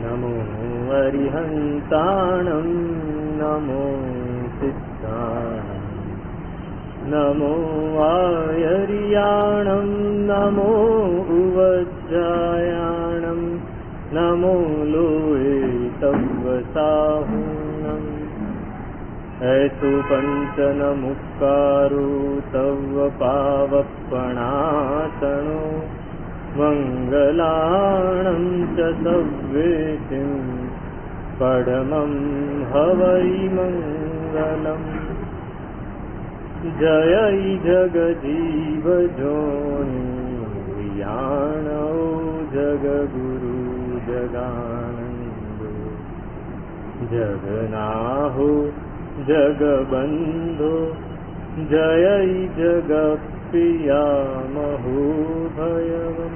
નમો અરિહંતાણં નમો સિદ્ધાણં નમો આયર્યાણં નમો ઉવજ્જાયાણં નમો લોહે તવસાહુનં એતુ કંચન મુક્કારો તવ પાવપણાતણો મંગલાણં ચ સવ્યેતિં પડમં હવૈ મંગલમ જય જગજીવ જોનિયાણો જગગુરુ જગાનંદો જગનાહો જગબંધો જય જગપ્રિયામહો ભયવમ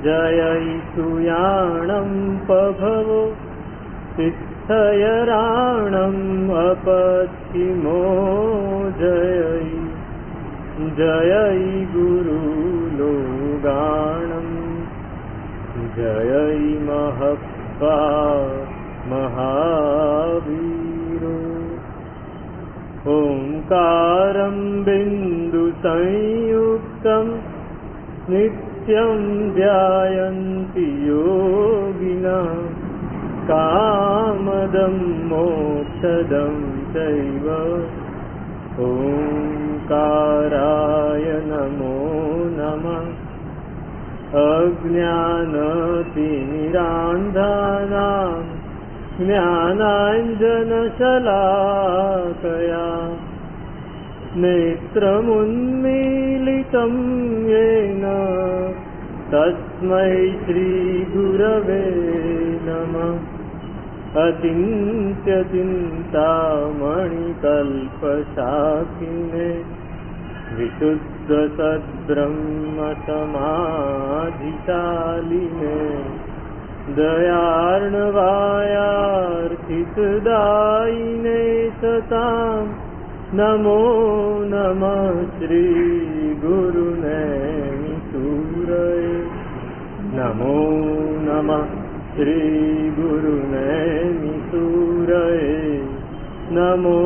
જય સુયાણં પભવો સિદ્ધયરાણં અપશ્ચિમો જય ગુરુલોગાણં જય મહપ્પા મહાવીરો ઓંકારં બિંદુ સંયુક્તં નિત્યં ધ્યાયન્તિ યોગિનઃ કામદં મોક્ષદં ચૈવ ઓંકારાય નમો નમઃ અજ્ઞાનતિમિરાંધાનાં જ્ઞાનાંજનશલાકયા નેત્રముન્મીલિतं येन તસ્मै શ્રીગુરવે નમઃ અચિન્ત્યચિંતામણિકલ્પશાખિને વિશુદ્ધસદ્બ્રહ્મસમાધિશાલિને દયાર્ણવાયાર્થિતદાયિને સતાં નમો નમઃ શ્રી ગુરુનૈમિષૂરય નમો નમઃ શ્રી ગુરુનૈમિષૂરય નમો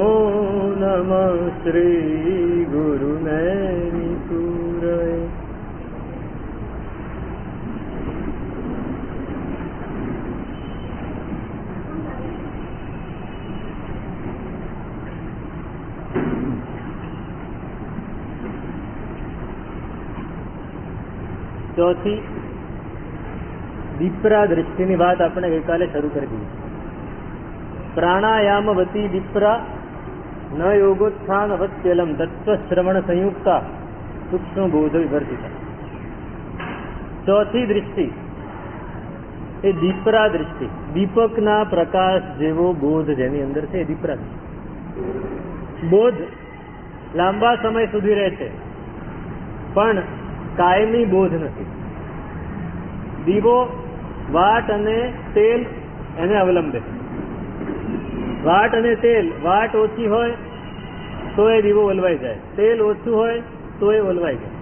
નમઃ શ્રી ગુરુનૈમિષૂરય. ચોથી દીપરા દ્રષ્ટિની વાત આપણે ગઈકાલે શરૂ કરી દીધી. પ્રાણાયામવતી દીપરા ન યોગોત્થાન અવત્યલમ તત્વશ્રવણ સંયુક્તા સૂક્ષ્મ બોધ વિવર્તિતા. ચોથી દૃષ્ટિ એ દીપરા દૃષ્ટિ, દીપકના પ્રકાશ જેવો બોધ જેની અંદર છે એ દીપરા દૃષ્ટિ. બોધ લાંબા સમય સુધી રહે છે પણ કાયમી બોધ નથી. દીવો વાટ અને તેલ એને અવલંબે. વાટ અને તેલ, વાટ ઓછી હોય તો એ દીવો ઓલવાઈ જાય, તેલ ઓછું હોય તો એ ઓલવાઈ જાય,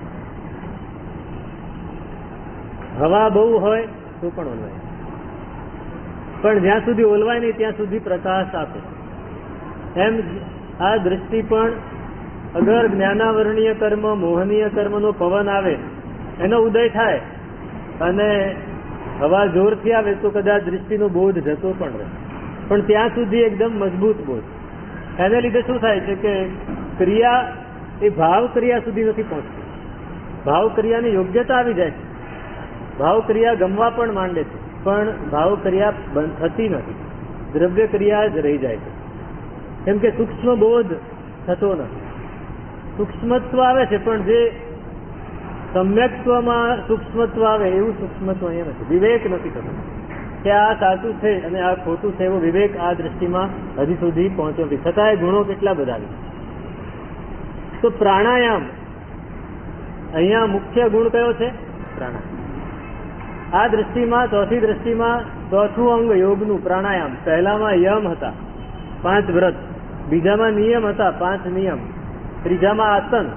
હવા બહુ હોય તો પણ ઓલવાય. પણ જ્યાં સુધી ઓલવાય નહીં ત્યાં સુધી પ્રકાશ આપે. એમ આ દૃષ્ટિ પણ અગર જ્ઞાનાવરણીય કર્મ, મોહનીય કર્મનો પવન આવે, એનો ઉદય થાય અને હવા જોરથી આવે તો કદાચ દૃષ્ટિનો બોધ જતો પણ રહે, પણ ત્યાં સુધી એકદમ મજબૂત બોધ. એને લીધે શું થાય છે કે ક્રિયા એ ભાવ ક્રિયા સુધી નથી પહોંચતી. ભાવ ક્રિયાની યોગ્યતા આવી જાય છે, ભાવ ક્રિયા ગમવા પણ માંડે છે, પણ ભાવ ક્રિયા બંધ થતી નથી, દ્રવ્ય ક્રિયા જ રહી જાય છે. કેમ કે સૂક્ષ્મ બોધ થતો નથી. સૂક્ષ્મત્વ આવે છે પણ જે સમ્યક્ત્વમાં સૂક્ષ્મત્વ આવે એવું સૂક્ષ્મત્વ અહીંયા નથી. વિવેક નથી થતો કે આ સાચું છે અને આ ખોટું છે એવો વિવેક આ દ્રષ્ટિમાં હજી સુધી પહોંચ્યો નથી. છતાંય ગુણો કેટલા બધા છે. તો પ્રાણાયામ અહીંયા મુખ્ય ગુણ કયો છે? પ્રાણાયામ. આ દ્રષ્ટિમાં, ચોથી દ્રષ્ટિમાં ચોથું અંગ યોગનું પ્રાણાયામ. પહેલામાં યમ હતા 5 વ્રત, બીજામાં નિયમ હતા 5 નિયમ, ત્રીજામાં આસન,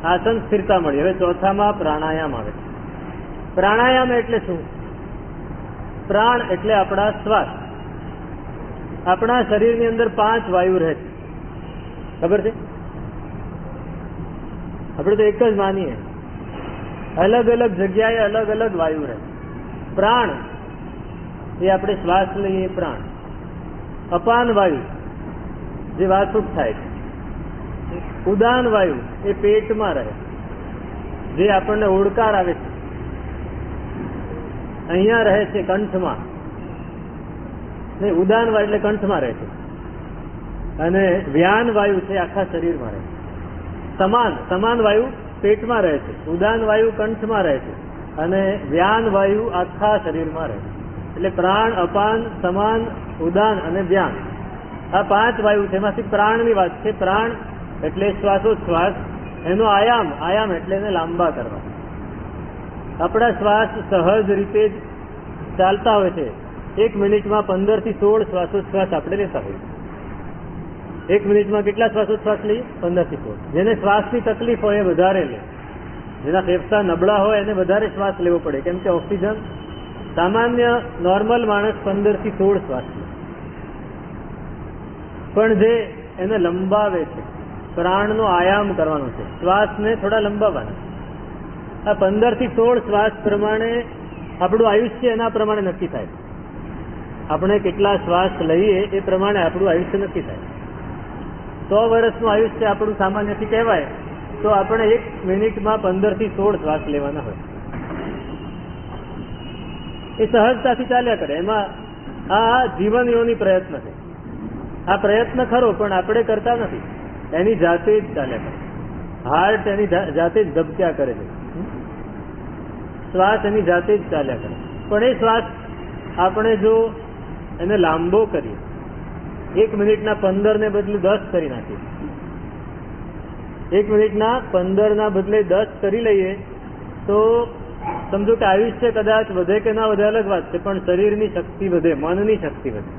આસન સ્થિરતા મળી. હવે ચોથામાં પ્રાણાયામ આવે. પ્રાણાયામ એટલે શું? પ્રાણ એટલે આપણા શ્વાસ. આપણા શરીરની અંદર 5 વાયુ રહે છે, ખબર છે? આપણે તો એક જ માનીએ, અલગ અલગ જગ્યાએ અલગ અલગ વાયુ રહે. પ્રાણ એ આપણે શ્વાસ લઈએ પ્રાણ. અપાન વાયુ જે વાસુક થાય છે. ઉદાન વાયુ એ પેટમાં રહે, જે આપણને ઓડકાર આવે છે, અહીંયા રહે છે કંઠમાં. નહીં, ઉદાન વાયુ એટલે કંઠમાં રહે છે. અને વ્યાન વાયુ છે આખા શરીરમાં રહે છે. સમાન વાયુ પેટમાં રહે છે, ઉદાન વાયુ કંઠમાં રહે છે, અને વ્યાન વાયુ આખા શરીરમાં રહે છે. એટલે પ્રાણ, અપાન, સમાન, ઉદાન અને વ્યાન, આ 5 વાયુ છે. એમાંથી પ્રાણની વાત છે. પ્રાણ એટલે શ્વાસોચ્છ્વાસ, એનો આયામ એટલે એને લાંબા કરવા. આપણા શ્વાસ સહજ રીતે જ ચાલતા હોય છે. 1 મિનિટમાં 15 થી 16 શ્વાસોચ્છ્વાસ આપણે લેતા હોઈએ. 1 મિનિટમાં કેટલા શ્વાસોચ્છ્વાસ લઈએ? 15 થી 16. જેને શ્વાસની તકલીફ હોય એ વધારે લે, જેના ફેફસા નબળા હોય એને વધારે શ્વાસ લેવો પડે, કેમ કે ઓક્સિજન સામાન્ય નોર્મલ માણસ 15 થી 16 શ્વાસ લે. પણ જે એને લંબાવે છે, પ્રાણનો આયામ કરવાનો છે, શ્વાસને થોડા લંબાવવાના. આ 15 થી 16 શ્વાસ પ્રમાણે આપણું આયુષ્ય એના પ્રમાણે નક્કી થાય. આપણે કેટલા શ્વાસ લઈએ એ પ્રમાણે આપણું આયુષ્ય નક્કી થાય. 100 વર્ષનું આયુષ્ય આપણું સામાન્યથી કહેવાય તો આપણે 1 મિનિટમાં 15 થી 16 શ્વાસ લેવાના હોય. એ સહજતાથી ચાલ્યા કરે. એમાં આ જીવનીઓની પ્રયત્ન છે. આ પ્રયત્ન ખરો, પણ આપણે કરતા નથી. એની જાતે જ ચાલ્યા કરે. હાર્ટ એની જાતે જ ધબક્યા કરે છે, શ્વાસ એની જાતે જ ચાલ્યા કરે. પણ એ શ્વાસ આપણે જો એને લાંબો કરીએ, 1 મિનિટના 15 ને બદલે 10 કરી નાખીએ, 1 મિનિટના 15 ના બદલે 10 કરી લઈએ, તો સમજો કે આયુષ્ય કદાચ વધે કે ના વધે અલગ વાત છે, પણ શરીરની શક્તિ વધે, મનની શક્તિ વધે.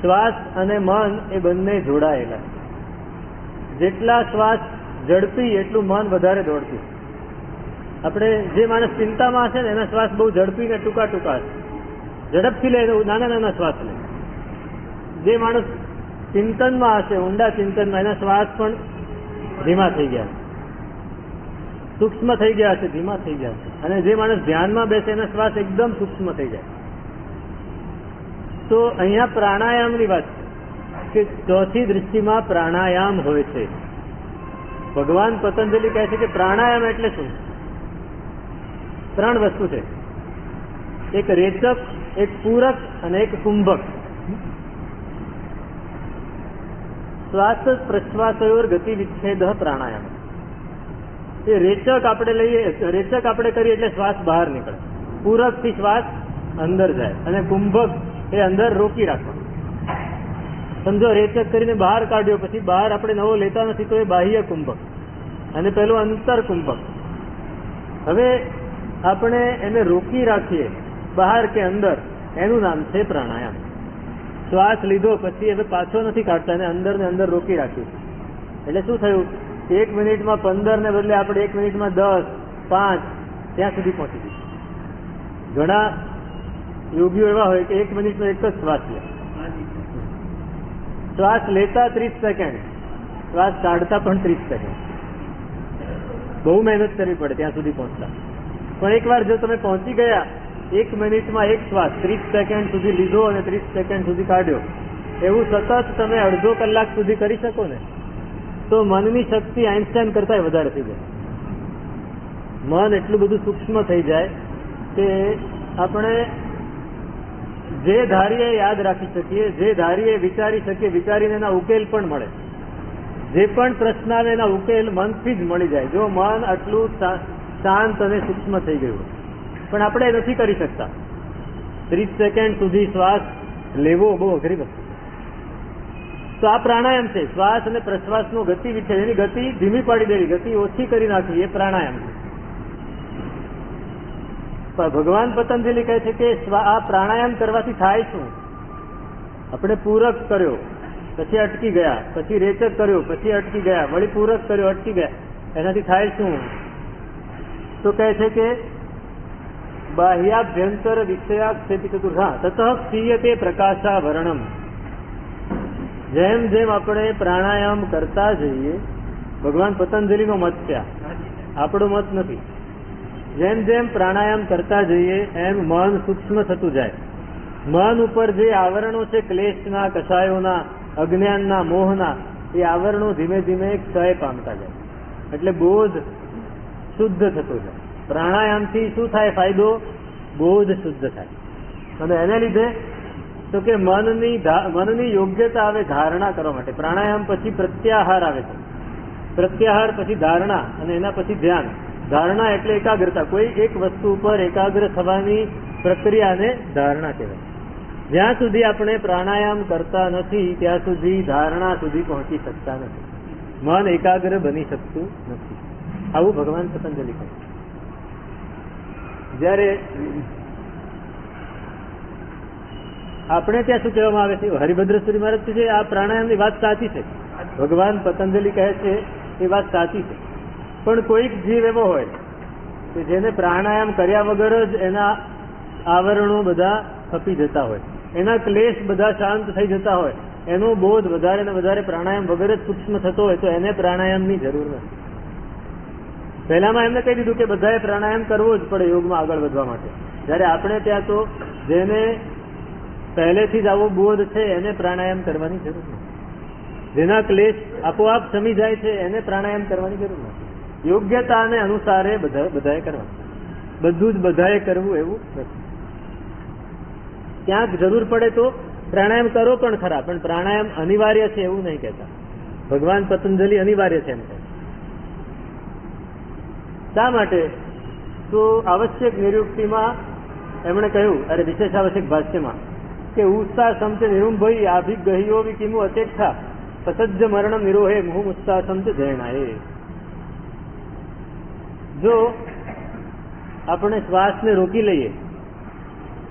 શ્વાસ અને મન એ બંને જોડાયેલા. જેટલા શ્વાસ ઝડપી એટલું મન વધારે દોડતું. આપણે જે માણસ ચિંતામાં હશે ને એના શ્વાસ બહુ ઝડપી ને ટૂંકા ટૂંકા હશે, ઝડપથી લે, નાના શ્વાસ લે. જે માણસ ચિંતનમાં હશે, ઊંડા ચિંતનમાં, એના શ્વાસ પણ ધીમા થઈ ગયા, સૂક્ષ્મ થઈ ગયા હશે, ધીમા થઈ ગયા હશે. અને જે માણસ ધ્યાનમાં બેસે એના શ્વાસ એકદમ સૂક્ષ્મ થઈ જાય. તો અહીંયા પ્રાણાયામની વાત છે કે ચોથી દૃષ્ટિમાં પ્રાણાયામ હોય છે. ભગવાન પતંજલિ કહે છે કે પ્રાણાયામ એટલે શું? 3 વસ્તુ છે, એક રેચક, એક પૂરક અને એક કુંભક. શ્વાસ પ્રશ્વાસયોર ગતિ વિચ્છેદ પ્રાણાયામ. એ રેચક આપણે લઈએ, રેચક આપણે કરીએ એટલે શ્વાસ બહાર નીકળે, પૂરક થી શ્વાસ અંદર જાય, અને કુંભક એ અંદર રોકી રાખવાનું. સમજો રેચક કરીને બહાર કાઢ્યો, પછી બહાર આપણે નવો લેતા નથી, તો એ બાહ્ય કુંભક, અને પેલું અંતર કુંભક. હવે આપણે એને રોકી રાખીએ બહાર કે અંદર, એનું નામ છે પ્રાણાયામ. શ્વાસ લીધો પછી હવે પાછો નથી કાઢતા, એને અંદર ને અંદર રોકી રાખ્યું. એટલે શું થયું? 1 મિનિટમાં 15 ને બદલે આપણે 1 મિનિટમાં 10, 5 ત્યાં સુધી પહોંચી ગયું. ઘણા યોગીઓ એવા હોય કે 1 મિનિટનો એક જ શ્વાસ લે, શ્વાસ લેતા 30 સેકન્ડ, શ્વાસ કાઢતા પણ 30 સેકન્ડ. બહુ મહેનત કરવી પડે ત્યાં સુધી પહોંચતા. પણ એકવાર જો તમે પહોંચી ગયા, 1 મિનિટમાં એક શ્વાસ 30 સેકન્ડ સુધી લીધો અને 30 સેકન્ડ સુધી કાઢ્યો, એવું સતત તમે અડધો કલાક સુધી કરી શકો ને, તો મનની શક્તિ આઈન્સ્ટાઈન કરતા વધારે થઈ જાય. મન એટલું બધું સૂક્ષ્મ થઈ જાય કે આપણે જે ધારીએ યાદ રાખી શકીએ, જે ધારીએ વિચારી શકીએ, વિચારીને એના ઉકેલ પણ મળે. જે પણ પ્રશ્ન આવે એના ઉકેલ મનથી જ મળી જાય, જો મન આટલું શાંત અને સૂક્ષ્મ થઈ ગયું. પણ આપણે નથી કરી શકતા. 30 સેકન્ડ સુધી શ્વાસ લેવો બહુ અઘરી વસ્તુ. તો આ પ્રાણાયામ છે. શ્વાસ અને પ્રશ્વાસનો ગતિ વિશે, એની ગતિ ધીમી પાડી દેવી, ગતિ ઓછી કરી નાખવી, એ પ્રાણાયામ છે. ભગવાન પતંજલિ કહે છે કે આ પ્રાણાયામ કરવાથી થાય શું? આપણે પૂરક કર્યો, પછી અટકી ગયા, પછી રેચક કર્યો, પછી અટકી ગયા, વળી પૂરક કર્યો, અટકી ગયા. એનાથી થાય શું? તો કહે છે કે બાહ્યાભ્યંતર વિષયાક્ષેપી ચતુર્થ તતઃ ક્ષીયતે પ્રકાશાવરણમ. જેમ જેમ આપણે પ્રાણાયામ કરતા જઈએ, ભગવાન પતંજલિનો મત છે, આપણો મત નથી. જેમ જેમ પ્રાણાયામ કરતા જઈએ એમ મન સૂક્ષ્મ થતું જાય. મન ઉપર જે આવરણો છે ક્લેશના, કષાયોના, અજ્ઞાનના, મોહના, એ આવરણો ધીમે ધીમે ક્ષય પામતા જાય. એટલે બોધ શુદ્ધ થતો જાય. પ્રાણાયામથી શું થાય ફાયદો? બોધ શુદ્ધ થાય. અને એને લીધે તો કે મનની યોગ્યતા આવે ધારણા કરવા માટે. પ્રાણાયામ પછી પ્રત્યાહાર આવે છે. પ્રત્યાહાર પછી ધારણા અને એના પછી ધ્યાન. ધારણા એટલે એકાગ્રતા. કોઈ એક વસ્તુ ઉપર એકાગ્ર થવાની પ્રક્રિયાને ધારણા કહેવાય. જ્યાં સુધી આપણે પ્રાણાયામ કરતા નથી ત્યાં સુધી ધારણા સુધી પહોંચી શકતા નથી. મન એકાગ્ર બની શકતું નથી. આવું ભગવાન પતંજલિ કહે. જ્યારે આપણે ત્યાં શું કહેવામાં આવે છે? હરિભદ્ર સુરી મહારાજ છે આ પ્રાણાયામની વાત સાચી છે. ભગવાન પતંજલિ કહે છે એ વાત સાચી છે. પણ કોઈક જીવ એવો હોય કે જેને પ્રાણાયામ કર્યા વગર જ એના આવરણો બધા ખપી જતા હોય, એના ક્લેશ બધા શાંત થઈ જતા હોય, એનો બોધ વધારે ને વધારે પ્રાણાયામ વગર જ સૂક્ષ્મ થતો હોય, તો એને પ્રાણાયામની જરૂર નથી. પહેલામાં એમને કહી દીધું કે બધાએ પ્રાણાયામ કરવો જ પડે યોગમાં આગળ વધવા માટે. જ્યારે આપણે ત્યાં તો જેને પહેલેથી જ આવો બોધ છે એને પ્રાણાયામ કરવાની જરૂર નથી. જેના ક્લેશ આપોઆપ શમી જાય છે એને પ્રાણાયામ કરવાની જરૂર નથી. યોગ્યતાને અનુસારે બધાએ કરવાનું. બધું જ બધાએ કરવું એવું નથી. ક્યાંક જરૂર પડે તો પ્રાણાયામ કરો પણ ખરા, પણ પ્રાણાયામ અનિવાર્ય છે એવું નહીં કહેતા. ભગવાન પતંજલિ અનિવાર્ય છે એમ કહે. શા માટે? તો આવશ્યક નિરુક્તિમાં એમણે કહ્યું, અરે વિશેષ આવશ્યક ભાષ્યમાં કે ઉત્સાહ સમતે નિરુંભઈ આભિગહ્યો વિકિમુ અચેક્ષા સસજ્જ મરણ નિરોહે મુહુ ઉત્સાહ સમતે જયણાએ. જો આપણે શ્વાસને રોકી લઈએ,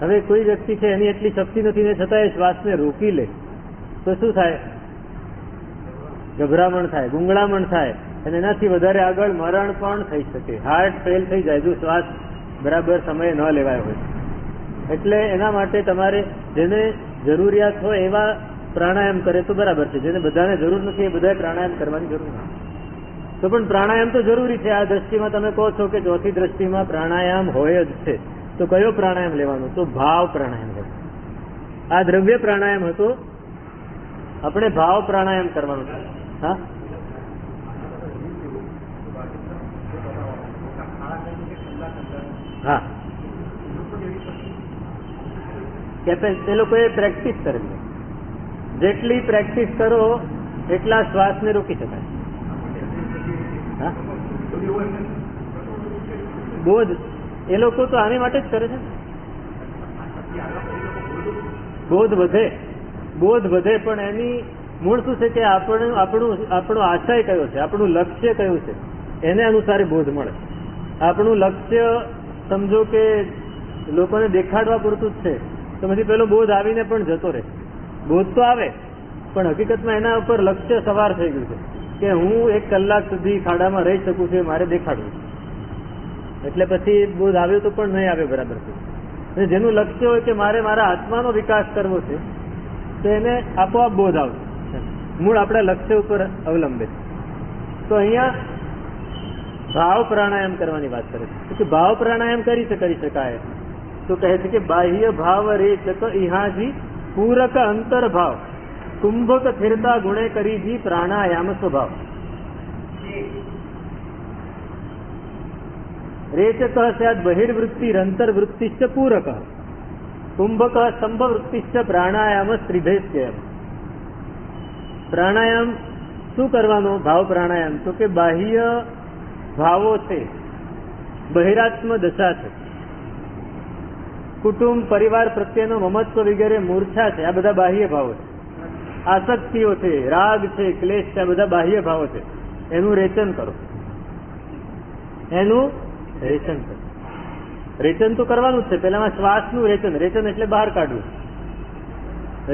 હવે કોઈ વ્યક્તિ છે એની એટલી શક્તિ નથી ને છતાં એ શ્વાસને રોકી લે તો શું થાય? ગભરામણ થાય, ગુંગળામણ થાય, અને એનાથી વધારે આગળ મરણ પણ થઈ શકે. હાર્ટ ફેલ થઈ જાય જો શ્વાસ બરાબર સમયે ન લેવાયો હોય. એટલે એના માટે તમારે જેને જરૂરિયાત હોય એવા પ્રાણાયામ કરે તો બરાબર છે. જેને બધાને જરૂર નથી એ બધાએ પ્રાણાયામ કરવાની જરૂર નથી. તો પણ પ્રાણાયામ તો જરૂરી છે. આ દ્રષ્ટિમાં તમે કહો છો કે ચોથી દ્રષ્ટિમાં પ્રાણાયામ હોય જ છે, તો કયો પ્રાણાયામ લેવાનો? તો ભાવ પ્રાણાયામ હતો. આ દ્રવ્ય પ્રાણાયામ હતો, આપણે ભાવ પ્રાણાયામ કરવાનું છે. હા, હા, એ લોકોએ પ્રેક્ટિસ કરેલી. જેટલી પ્રેક્ટિસ કરો એટલા શ્વાસને રોકી શકાય. હા, બોધ એ લોકો તો આની માટે જ કરે છે. બોધ વધે, બોધ વધે, પણ એની મૂળ શું છે કે આપણો આશય કયો છે, આપણું લક્ષ્ય કયું છે, એને અનુસારે બોધ મળે. આપણું લક્ષ્ય સમજો કે લોકોને દેખાડવા પૂરતું જ છે તો પછી પેલો બોધ આવીને પણ જતો રહે. બોધ તો આવે પણ હકીકતમાં એના ઉપર લક્ષ્ય સવાર થઈ ગયું છે કે હું 1 કલાક સુધી ખાડામાં રહી શકું છું, મારે દેખાડવું. એટલે પછી બોધ આવ્યો તો પણ નહીં આવે બરાબર છે. અને જેનું લક્ષ્ય હોય કે મારે મારા આત્માનો વિકાસ કરવો છે તો એને આપોઆપ બોધ આવશે. મૂળ આપણા લક્ષ્ય ઉપર અવલંબે. તો અહીંયા ભાવ પ્રાણાયામ કરવાની વાત કરે છે કે ભાવ પ્રાણાયામ કરી શકાય. તો કહે છે કે બાહ્ય ભાવ રેચક ઇહાજી પૂરક અંતર ભાવ કુંભક સ્થિરતા ગુણે કરીજી પ્રાણાયામ સ્વભાવ. રેચક સ્યાદ બહિર્વૃત્તિ અંતર્વૃત્તિશ્ચ પૂરક કુંભક સ્તંભવૃત્તિશ્ચ પ્રાણાયામ સ્ત્રીભેશ્ય. પ્રાણાયામ શું કરવાનો? ભાવ પ્રાણાયામ. તો કે બાહ્ય ભાવો છે, બહિરાત્મ દશા છે, કુટુંબ પરિવાર પ્રત્યેનો મમત્વ વગેરે મૂર્છા છે, આ બધા બાહ્ય ભાવો છે. આસક્તિઓ છે, રાગ છે, ક્લેશ છે, આ બધા બાહ્ય ભાવો છે. એનું રેચન કરો, એનું રેચન કરો. રેચન તો કરવાનું જ છે. પેલામાં શ્વાસનું રેચન. રેચન એટલે બહાર કાઢવું.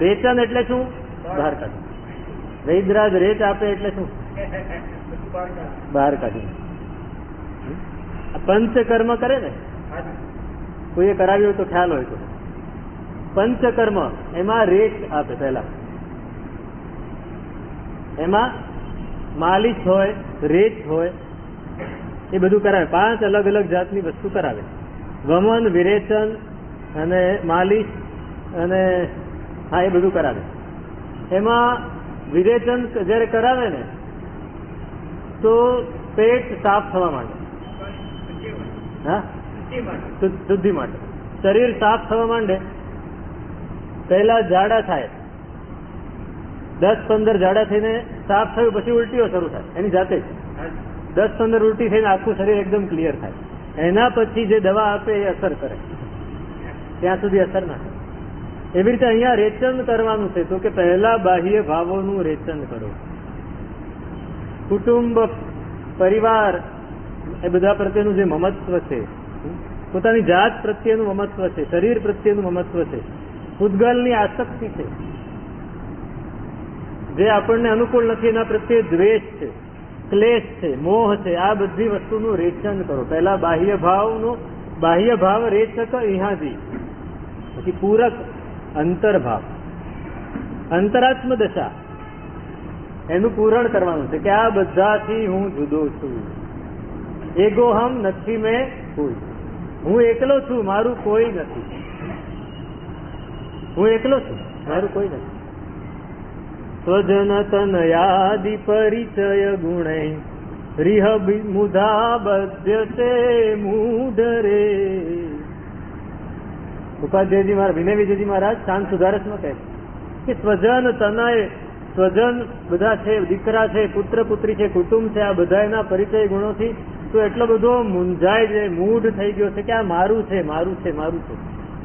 રેચન એટલે શું? બહાર કાઢવું. વૈદરાજ રેચ આપે એટલે શું? બહાર કાઢી. પંચકર્મ કરે ને, કોઈએ કરાવ્યું હોય તો ખ્યાલ હોય તો, પંચકર્મ એમાં રેટ આપે. પહેલા એમાં માલિશ હોય, રેટ હોય, એ બધું કરાવે. 5 અલગ અલગ જાતની વસ્તુ કરાવે. વમન, વિરેચન અને માલિશ અને હા એ બધું કરાવે. એમાં વિરેચન જયારે કરાવે ને તો પેટ સાફ થવા માટે, હા શુદ્ધિ માટે, શરીર સાફ થવા માંડે. પહેલા ઝાડા થાય, 10-15 ઝાડા થઈને સાફ થયું, પછી ઉલટીઓ શરૂ થાય એની જાતે જ. 10-15 ઉલટી થઈને આખું શરીર એકદમ ક્લિયર થાય. એના પછી જે દવા આપે એ અસર કરે, ત્યાં સુધી અસર ના થાય. એવી રીતે અહીંયા રેચન કરવાનું છે. તો કે પહેલા બાહ્ય ભાવોનું રેચન કરો. કુટુંબ, પરિવાર એ બધા પ્રત્યેનું જે મમત્વ છે, પોતાની જાત પ્રત્યેનું મમત્વ છે, શરીર પ્રત્યેનું મમત્વ છે, પૂતગલની આસક્તિ છે, જે આપણને અનુકૂળ નથી એના પ્રત્યે દ્વેષ છે, ક્લેશ છે, મોહ છે, આ બધી વસ્તુનું રેચન કરો. પહેલા બાહ્ય ભાવ રેચક ઇહાદી, પછી પૂરક અંતર્ભાવ, અંતરાત્મ દશા એનું પૂરણ કરવાનું છે કે આ બધાથી હું જુદો છું. એગોહમ નથી મેં કોઈ, હું એકલો છું, મારું કોઈ નથી. હું એકલો છું, મારું કોઈ નથી. સ્વજન તનયાદિ પરિચય ગુણૈ રિહ મુધા બધ્યતે મૂઢરે. ઉપાધ્યાયજી મહારાજ, વિનય વિજયજી મહારાજ શાંત સુધારસમાં કહે કે સ્વજન તનય, સ્વજન બધા છે, દીકરા છે, પુત્ર પુત્રી છે, કુટુંબ છે, આ બધા એના પરિચય ગુણોથી તો એટલો બધો મૂંઝાય છે, મૂઢ થઈ ગયો છે કે આ મારું છે, મારું છે, મારું છે,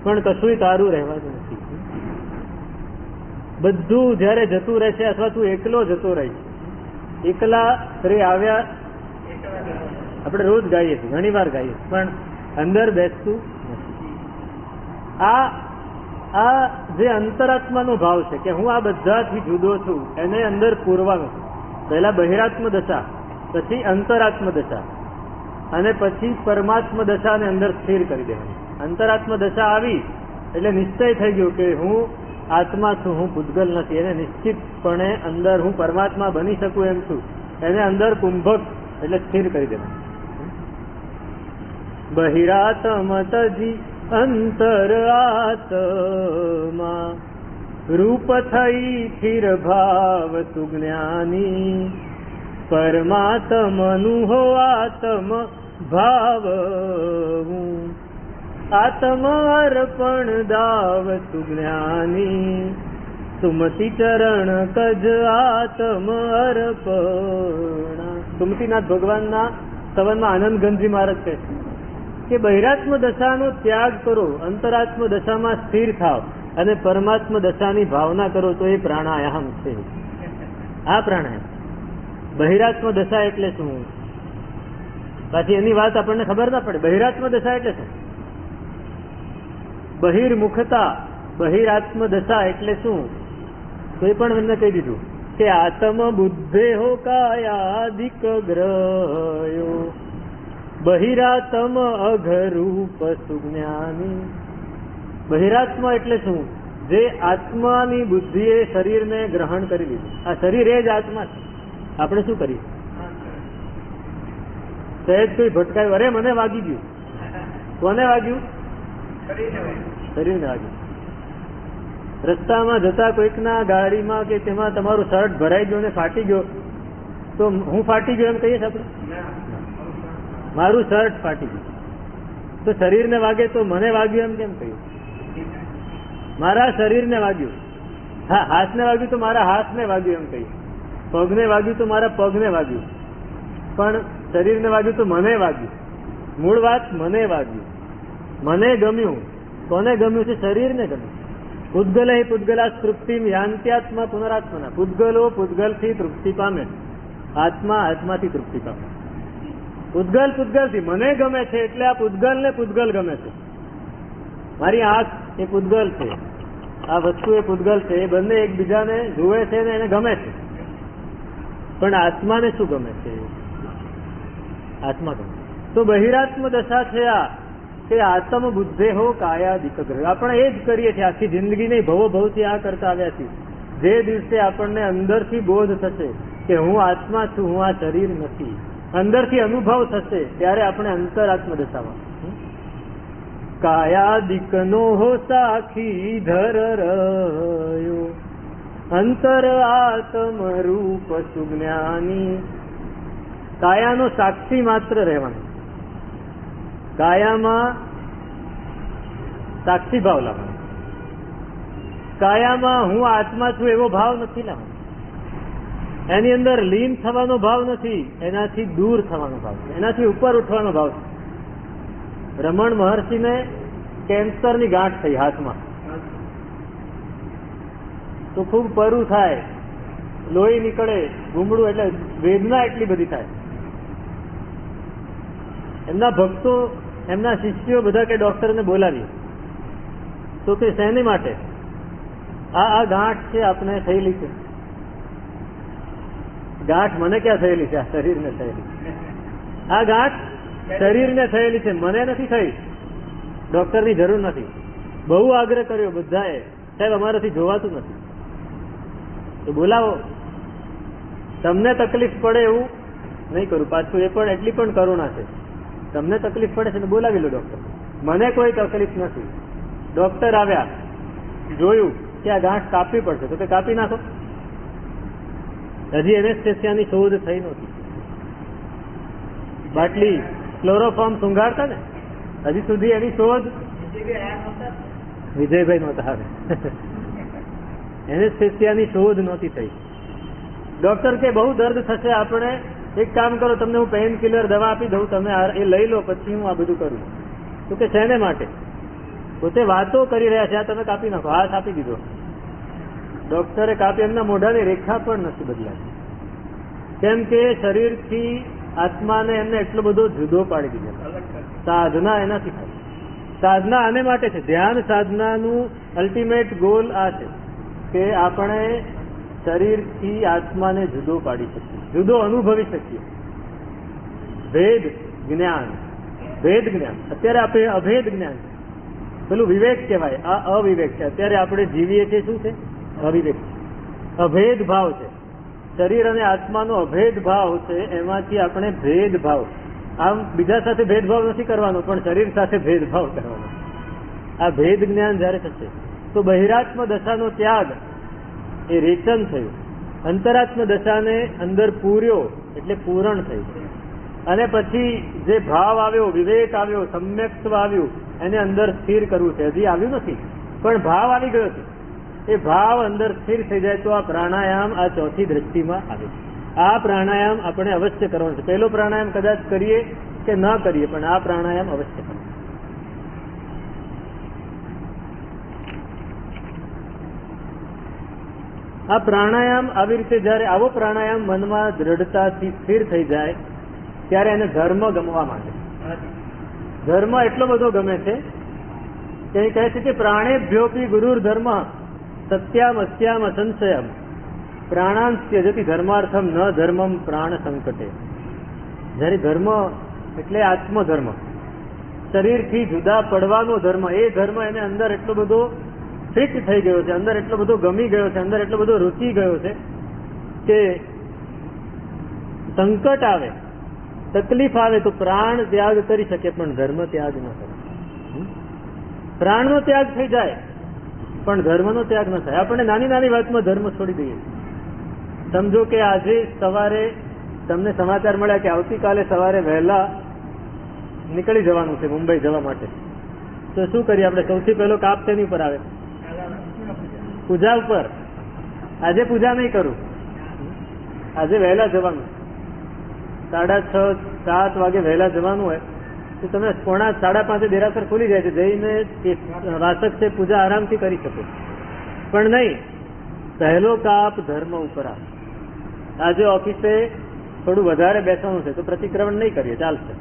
પણ કશું તારું રહેવાનું નથી. બધું જયારે જતું રહે છે, અથવા તું એકલો જતો રહે છે, એકલા રે આવ્યા, આપણે રોજ ગાઈએ છીએ, ઘણી વાર ગાઈએ, પણ અંદર બેસતું નથી. આ જે અંતરાત્માનો ભાવ છે કે હું આ બધાથી જુદો છું, એને અંદર પૂરવાનો. પહેલા બહિરાત્મ દશા, પછી અંતરાત્મ દશા, અને પછી પરમાત્મ દશાને અંદર સ્થિર કરી દેવાની. અંતરાત્મ દશા આવી એટલે નિશ્ચય થઈ ગયો કે હું આત્મા છું, હું પૂતગલ નથી. એને નિશ્ચિતપણે અંદર હું પરમાત્મા બની શકું એમ છું, એને અંદર કુંભક એટલે સ્થિર કરી દેવાનું. બહિરાત્મ તજી અંતર આત્મા રૂપ થઈ સ્થિર ભાવ સુજ્ઞાની પરમાત્મનું હો આત્મ ભાવ આત્મ અર્પણ દાવ સુજ્ઞાની સુમતિ ચરણ કજ આત્મ અર્પણ. સુમતિનાથ ભગવાનના સ્તવનમાં આનંદ ગંજી મહારાજ કહે કે બહિરાત્મ દશાનો ત્યાગ કરો, અંતરાત્મ દશામાં સ્થિર થાવ અને પરમાત્મ દશાની ભાવના કરો તો એ પ્રાણાયામ છે. આ પ્રાણાયામ. બહિરાત્મ દશા એટલે શું? પાછી એની વાત આપણને ખબર ના પડે. બહિરાત્મ દશા એટલે શું? બહિર્મુખતા, બહિરાત્મ દશા એટલે શું? તો એ પણ એમને કહી દીધું કે આત્મ બુદ્ધે હો કાયાદિક ગ્રહયો બહિરાત્મ અઘરૂપ સુજ્ઞાની. બહિરાત્મા એટલે શું? જે આત્માની બુદ્ધિએ શરીરને ગ્રહણ કરી લીધું. આ શરીર એ જ આત્મા છે. આપણે શું કરીએ? સહેજ કોઈ ભટકાયું, અરે મને વાગી ગયું. કોને વાગ્યું? શરીરને વાગ્યું. રસ્તામાં જતા કોઈકના ગાડીમાં કે તેમાં તમારું શર્ટ ભરાઈ ગયો ને ફાટી ગયો તો હું ફાટી ગયો એમ કહીએ છીએ આપણે? મારું શર્ટ ફાટી ગયું તો શરીરને વાગે તો મને વાગ્યું એમ કેમ કહ્યું? મારા શરીરને વાગ્યું. હા, હાથને વાગ્યું તો મારા હાથને વાગ્યું એમ કહ્યું. પગને વાગ્યું તો મારા પગને વાગ્યું. પણ શરીરને વાગ્યું તો મને વાગ્યું. મૂળ વાત મને વાગ્યું, મને ગમ્યું. કોને ગમ્યું છે? શરીરને ગમ્યું. પૂતગલ પૂતગલા તૃપ્તિમ યાંત્યાત્મા પુનરાત્મના. પૂતગલો પૂતગલથી તૃપ્તિ પામે, આત્મા આત્માથી તૃપ્તિ પામે. પૂતગલ પૂતગલથી મને ગમે છે એટલે આ પૂતગલ ને પૂતગલ ગમે છે. મારી આંખ એ પૂતગલ છે, આ વસ્તુ એ પૂતગલ છે. એ બંને એકબીજાને જુએ છે ને એને ગમે છે. પણ આત્માને શું ગમે છે? આત્મા. તો બહિરાત્મ દશા છે આ, કે આત્મ બુદ્ધે હો કાયાદિક ગ્રહ. આપણે એ જ કરીએ છીએ આખી જિંદગી નહીં, ભવો ભવથી આ કરતા આવ્યા છીએ. જે દિવસે આપણને અંદરથી બોધ થશે કે હું આત્મા છું, હું આ શરીર નથી, અંદરથી અનુભવ થશે, ત્યારે આપણે અંતરાત્મ દશામાં કાયાદિક નો હો સાખી ધર રહ્યો અંતર આત્મ રૂપ સુજ્ઞાની. કાયાનો સાક્ષી માત્ર રહેવાનો, કાયામાં સાક્ષી ભાવ લાવવાનો, કાયામાં હું આત્મા છું એવો ભાવ નથી લાવવાનો, એની અંદર લીન થવાનો ભાવ નથી, એનાથી દૂર થવાનો ભાવ છે, એનાથી ઉપર ઉઠવાનો ભાવ છે. રમણ મહર્ષિને કેન્સરની ગાંઠ થઈ હાથમાં, તો ખૂબ પરું થાય, લોહી નીકળે, ગુમડું, એટલે વેદના એટલી બધી થાય. એમના ભક્તો, એમના શિષ્યો બધા કે ડોક્ટરને બોલાવી, તો કે શેની માટે? આ ગાંઠ છે આપણે થયેલી છે. ગાંઠ મને ક્યાં થયેલી છે? આ શરીરને થયેલી. આ ગાંઠ શરીરને થયેલી છે, મને નથી થઈ. ડોક્ટરની જરૂર નથી. બહુ આગ્રહ કર્યો બધાએ, સાહેબ અમારાથી જોવાતું નથી, તો બોલાવો. તમને તકલીફ પડે એવું નહીં કરું પાછું, એ પણ એટલી પણ કરુણા છે. તમને તકલીફ પડે છે તો બોલાવી લો ડોક્ટર, મને કોઈ તકલીફ નથી. ડોક્ટર આવ્યા, જોયું કે આ ગાંઠ કાપવી પડશે, તો કે કાપી નાખો. હજી એનેસ્થેસિયાની શોધ થઈ નહોતી. બાટલી ક્લોરોફોર્મ સુંઘાડતા ને, હજી સુધી એની શોધ વિજયભાઈ નહોતા આવે. એનેસ્થેસિયાની શોધ નહોતી થઈ. ડોક્ટર કે બહુ દર્દ થશે, આપણે એક કામ કરો, તમને હું પેઇન કિલર દવા આપી દઉં, તમે એ લઈ લો, પછી હું આ બધું કરું. તો કે શેને માટે? પોતે વાતો કરી રહ્યા છે, આ તમે કાપી નાખો. હાથ આપી દીધો. ડોક્ટરે કાપી, એમના મોઢાની રેખા પણ નથી બદલાતી, કેમ કે શરીરથી આત્માને એમને એટલો બધો જુદો પાડી દીધો. સાધના એનાથી થાય. સાધના આને માટે છે. ધ્યાન સાધનાનું અલ્ટિમેટ ગોલ આ છે કે આપણે શરીરથી આત્માને જુદો પાડી શકીએ, જુદો અનુભવી શકીએ. ભેદ જ્ઞાન, ભેદ જ્ઞાન. અત્યારે આપણે અભેદ જ્ઞાન, પેલું વિવેક કહેવાય, આ અવિવેક છે. અત્યારે આપણે જીવીએ છીએ શું છે? અવિવેક. અભેદ ભાવ છે. શરીર અને આત્માનો અભેદ ભાવ છે, એમાંથી આપણે ભેદભાવ, આમ બીજા સાથે ભેદભાવ નથી કરવાનો, પણ શરીર સાથે ભેદભાવ કરવાનો. આ ભેદ જ્ઞાન જયારે થશે તો બહિરાત્મ દશાનો ત્યાગ એ રેચન થયું. અંતરાત્મ દશાને અંદર પૂર્યો એટલે પૂરણ થયું. અને પછી જે ભાવ આવ્યો, વિવેક આવ્યો, સમ્યક્ત્વ આવ્યું, એને અંદર સ્થિર કરવું છે. હજી આવ્યું નથી, પણ ભાવ આવી ગયો છે. એ ભાવ અંદર સ્થિર થઈ જાય તો આ પ્રાણાયામ આ ચોથી દ્રષ્ટિમાં આવે. આ પ્રાણાયામ આપણે અવશ્ય કરવાનો છે. પહેલો પ્રાણાયામ કદાચ કરીએ કે ન કરીએ, પણ આ પ્રાણાયામ અવશ્ય કરવો. આ પ્રાણાયામ આવી રીતે જયારે આવો પ્રાણાયામ મનમાં દ્રઢતાથી સ્થિર થઈ જાય ત્યારે એને ધર્મ ગમવા માંડે. ધર્મ એટલો બધો ગમે છે કે કહે છે કે પ્રાણેભ્યોપી ગુરુર ધર્મ સત્યામ અસ્યામ અસંશયમ પ્રાણાન ત્યજતિ ધર્માર્થમ ન ધર્મમ પ્રાણ સંકટે. જયારે ધર્મ એટલે આત્મધર્મ, શરીરથી જુદા પડવાનો ધર્મ, એ ધર્મ એને અંદર એટલો બધો ફિટ થઈ ગયો છે, અંદર એટલો બધો ગમી ગયો છે, અંદર એટલો બધો રૂચી ગયો છે કે સંકટ આવે, તકલીફ આવે તો પ્રાણ ત્યાગ કરી શકે, પણ ધર્મ ત્યાગ ન કરે. પ્રાણનો ત્યાગ થઈ જાય પણ ધર્મનો ત્યાગ ન થાય. આપણે નાની નાની વાતમાં ધર્મ છોડી દઈએ. સમજો કે આજે સવારે તમને સમાચાર મળ્યા કે આવતીકાલે સવારે વહેલા નીકળી જવાનું છે મુંબઈ જવા માટે, તો શું કરીએ આપણે? સૌથી પહેલો કાપ તેની ઉપર આવે, પૂજા ઉપર. આજે પૂજા નહીં કરું, આજે વહેલા જવાનું, 6:30-7 વાગે વહેલા જવાનું હોય તો તમે 4:30-5 દેરાસર ખુલી જાય છે, જઈને વાસક છે પૂજા આરામથી કરી શકો. પણ નહીં, પહેલો કાપ ધર્મ ઉપર આવે. આજે ઓફિસે થોડું વધારે બેસવાનું છે તો પ્રતિક્રમણ નહીં કરીએ, ચાલશે.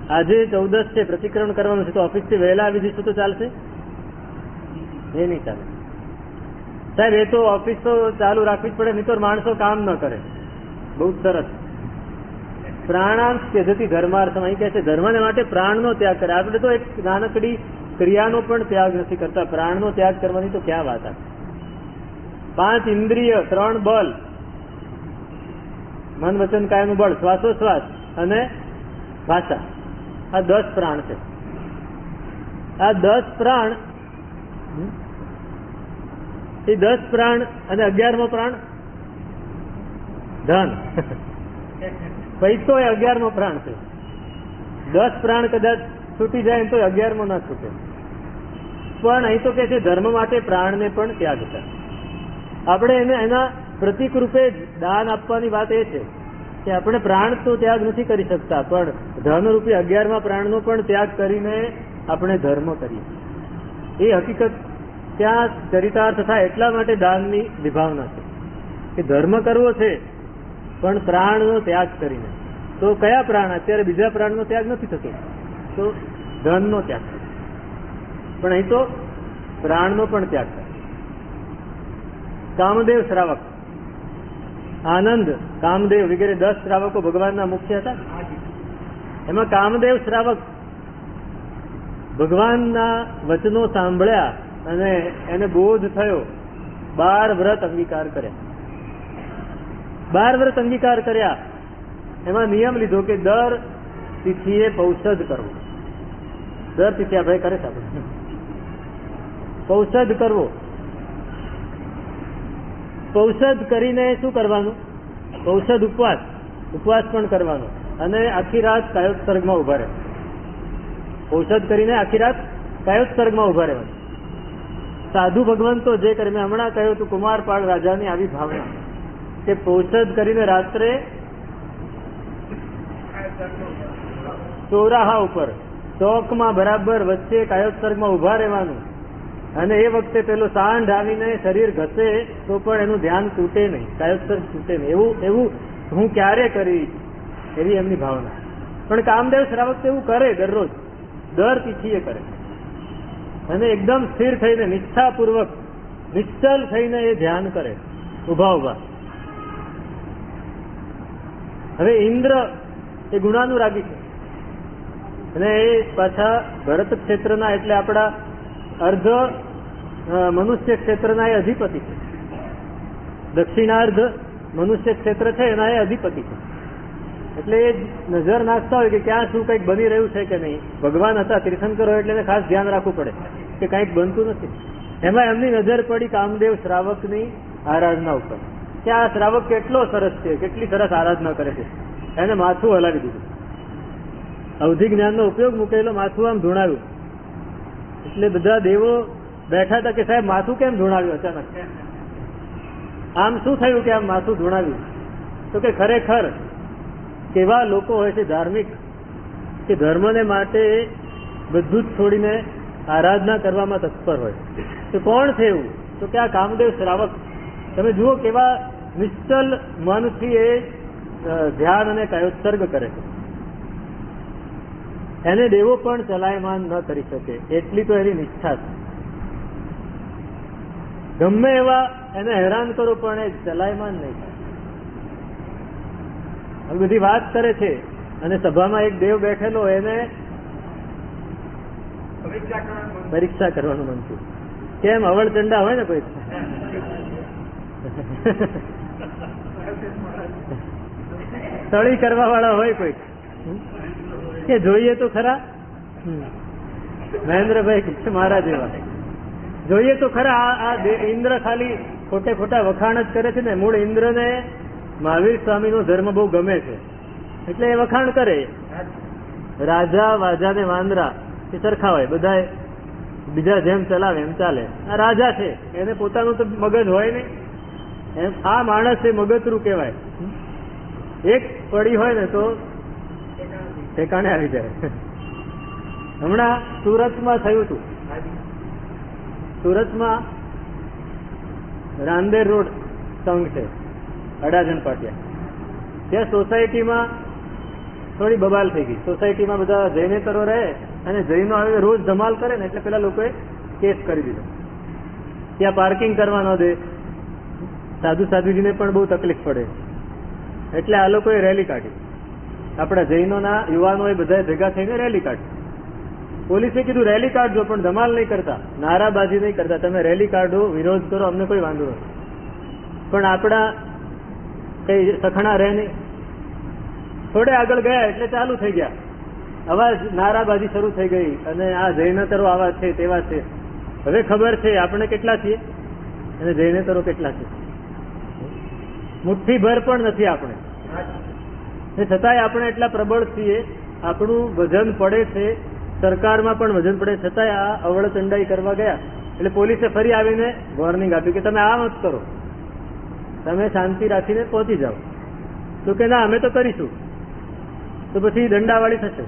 આજે 14 છે, પ્રતિક્રમણ કરવાનું છે તો ઓફિસથી વહેલા આવી જઈશું તો ચાલશે? એ નહીં ચાલે સાહેબ. એ તો ઓફિસ તો ચાલુ રાખવી જ પડે, નહીં તો માણસો કામ ન કરે. બહુ સરસ. પ્રાણાંશ ત્યજતિ ધર્માર્થમ. અહીં કહે છે ધર્મને માટે પ્રાણનો ત્યાગ કરે. આપણે તો એક નાનકડી ક્રિયાનો પણ ત્યાગ નથી કરતા. પ્રાણનો ત્યાગ કરવાની તો ક્યાં વાત આવે. 5 ઇન્દ્રિય, 3 બલ, મન વચન કાયનું બળ, શ્વાસોશ્વાસ અને ભાષા, આ 10 પ્રાણ છે. આ 10 પ્રાણ, એ 10 પ્રાણ અને 11મો પ્રાણ ધન. પૈસો એ 11મો પ્રાણ છે. 10 પ્રાણ કદાચ છૂટી જાય તો 11મો ના છૂટે. પણ અહીં તો કે છે ધર્મ માટે પ્રાણને પણ ત્યાગ કરે. આપણે એને એના પ્રતિક રૂપે દાન આપવાની વાત એ છે કે આપણે પ્રાણ તો ત્યાગ નથી કરી શકતા, પણ ધન રૂપી 11મા પ્રાણનો પણ ત્યાગ કરીને આપણે ધર્મ કરીએ. એ હકીકત ત્યાં ચરિતાર્થ થાય એટલા માટે દાનની વિભાવના છે કે ધર્મ કરવો છે પણ પ્રાણનો ત્યાગ કરીને. તો કયા પ્રાણ? અત્યારે બીજા પ્રાણનો ત્યાગ નથી થતો, તો ધનનો ત્યાગ કરે. પણ અહીં તો પ્રાણનો પણ ત્યાગ કરે. કામદેવ શ્રાવક, આનંદ, કામદેવ વગેરે 10 શ્રાવકો ભગવાનના મુખ્ય હતા. એમાં કામદેવ શ્રાવક ભગવાનના વચનો સાંભળ્યા અને એને બોધ થયો. 12 વ્રત અંગીકાર કર્યા. 12 વ્રત અંગીકાર કર્યા. એમાં નિયમ લીધો કે દર તિથિએ પૌષધ કરવો. દર તિથિ આ ભાઈ કરે છે આપણે પૌષધ કરવો. પૌષધ કરીને શું કરવાનું? પૌષધ ઉપવાસ પણ કરવાનો અને આખી રાત કાયોત્સર્ગમાં ઉભા રહે. પૌષધ કરીને આખી રાત કાયોત્સર્ગમાં ઉભા રહેવાનું. સાધુ ભગવંતો જે કરે, મેં હમણાં કહ્યું હતું કુમારપાળ રાજાની આવી ભાવના કે પૌષધ કરીને રાત્રે ચોરાહા ઉપર ચોકમાં બરાબર વચ્ચે કાયોત્સર્ગમાં ઉભા રહેવાનું. અને એ વખતે પેલો સાંઢ આવીને શરીર ઘસે તો પણ એનું ધ્યાન તૂટે નહીં, કાયોત્સર્ગ તૂટે નહીં. એવું હું ક્યારે કરી, એવી એમની ભાવના. પણ કામદેવ શ્રાવક તો એવું કરે, દરરોજ દર તિથિએ કરે અને એકદમ સ્થિર થઈને નિષ્ઠાપૂર્વક નિશ્ચલ થઈને એ ધ્યાન કરે ઉભા. હવે ઇન્દ્ર એ ગુણાનુરાગી છે અને એ પાછા ભરત ક્ષેત્રના એટલે આપણા અર્ધ મનુષ્ય ક્ષેત્રના એ અધિપતિ છે. દક્ષિણાર્ધ મનુષ્ય ક્ષેત્ર છે એના એ અધિપતિ છે. એટલે એ નજર નાખતા હોય કે ક્યાં શું કંઈક બની રહ્યું છે કે નહીં. ભગવાન હતા, તીર્થંકર હોય એટલે એને ખાસ ધ્યાન રાખવું પડે કે કંઈક બનતું નથી. એમાં એમની નજર પડી કામદેવ શ્રાવકની આરાધના ઉપર કે આ શ્રાવક કેટલો સરસ છે, કેટલી સરસ આરાધના કરે છે. એને માથું હલાવી દીધું. અવધિ જ્ઞાનનો ઉપયોગ મૂકેલો માથું આમ ધૂણાવ્યું. એટલે બધા દેવો બેઠા હતા કે સાહેબ માથું કેમ ધૂણાવ્યું અચાનક? આમ શું થયું કે આમ માથું ધૂણાવ્યું? તો કે ખરેખર કેવા લોકો હોય છે ધાર્મિક કે ધર્મને માટે બધું જ છોડીને આરાધના કરવામાં તત્પર હોય. તો કોણ છે એવું? તો કે આ કામદેવ શ્રાવક. તમે જુઓ કેવા નિશ્ચલ મનથી એ ધ્યાન અને કાયોત્સર્ગ કરે છે. એને દેવો પણ ચલાયમાન ન કરી શકે એટલી તો એની નિષ્ઠા છે. ગમે એવા એને હેરાન કરો પણ એ ચલાયમાન નહીં થાય. આવી બધી વાત કરે છે અને સભામાં એક દેવ બેઠેલો એને પરીક્ષા કરવાનું મન થયું. કેમ અવળચંડા હોય ને કોઈ તળી કરવા વાળા હોય કોઈ કે જોઈએ તો ખરા. મહેન્દ્રભાઈ મારા જેવા જોઈએ તો ખરા. આ ઇન્દ્ર ખાલી ખોટા વખાણ જ કરે છે ને. મૂળ ઇન્દ્રને મહાવીર સ્વામીનો ધર્મ બહુ ગમે છે એટલે એ વખાણ કરે. રાજા વાજા ને વાંદરા એ સરખા હોય, બધા બીજા જેમ ચલાવે એમ ચાલે. આ રાજા છે, એને પોતાનું તો મગજ હોય ને. એમ આ માણસ એ મગજરું કહેવાય. એક પડી હોય ને તો ઠેકાણે આવી જાય. હમણાં સુરતમાં થયું હતું. સુરતમાં રાંદેર રોડ સંઘ છે, અડાજણ પાટિયા. ત્યાં સોસાયટીમાં થોડી બબાલ થઈ ગઈ. સોસાયટીમાં બધા જૈનેતરો રહે અને જૈનો આવી રોજ ધમાલ કરે ને એટલે પેલા લોકોએ કેસ કરી દીધો. ત્યાં પાર્કિંગ કરવા ન દે, સાધુજીને પણ બહુ તકલીફ પડે એટલે આ લોકોએ રેલી કાઢી. આપણા જૈનોના યુવાનો એ બધા ભેગા થઈને રેલી કાઢી. પોલીસે કીધું રેલી કાઢજો, પણ ધમાલ નહીં કરતા, નારાબાજી નહીં કરતા, તમે રેલી કાઢો, વિરોધ કરો, અમને કોઈ વાંધો નથી. પણ આપણા કઈ સખણા રહે નહીં. થોડે આગળ ગયા એટલે ચાલુ થઈ ગયા અવાજ, નારાબાજી શરૂ થઈ ગઈ, અને આ જૈનતરો આવા છે તેવા છે. હવે ખબર છે આપણે કેટલા છીએ અને જૈનતરો કેટલા છે. મુઠ્ઠીભર પણ નથી આપણે, છતાંય આપણે એટલા પ્રબળ છીએ. આપણું વજન પડે છે, સરકારમાં પણ વજન પડે, છતાંય આ અવળચંડાઈ કરવા ગયા એટલે પોલીસે ફરી આવીને વોર્નિંગ આપી કે તમે આ મત કરો, તમે શાંતિ રાખીને પહોંચી જાઓ. તો કે ના, અમે તો કરીશું. તો પછી દંડાવાળી થશે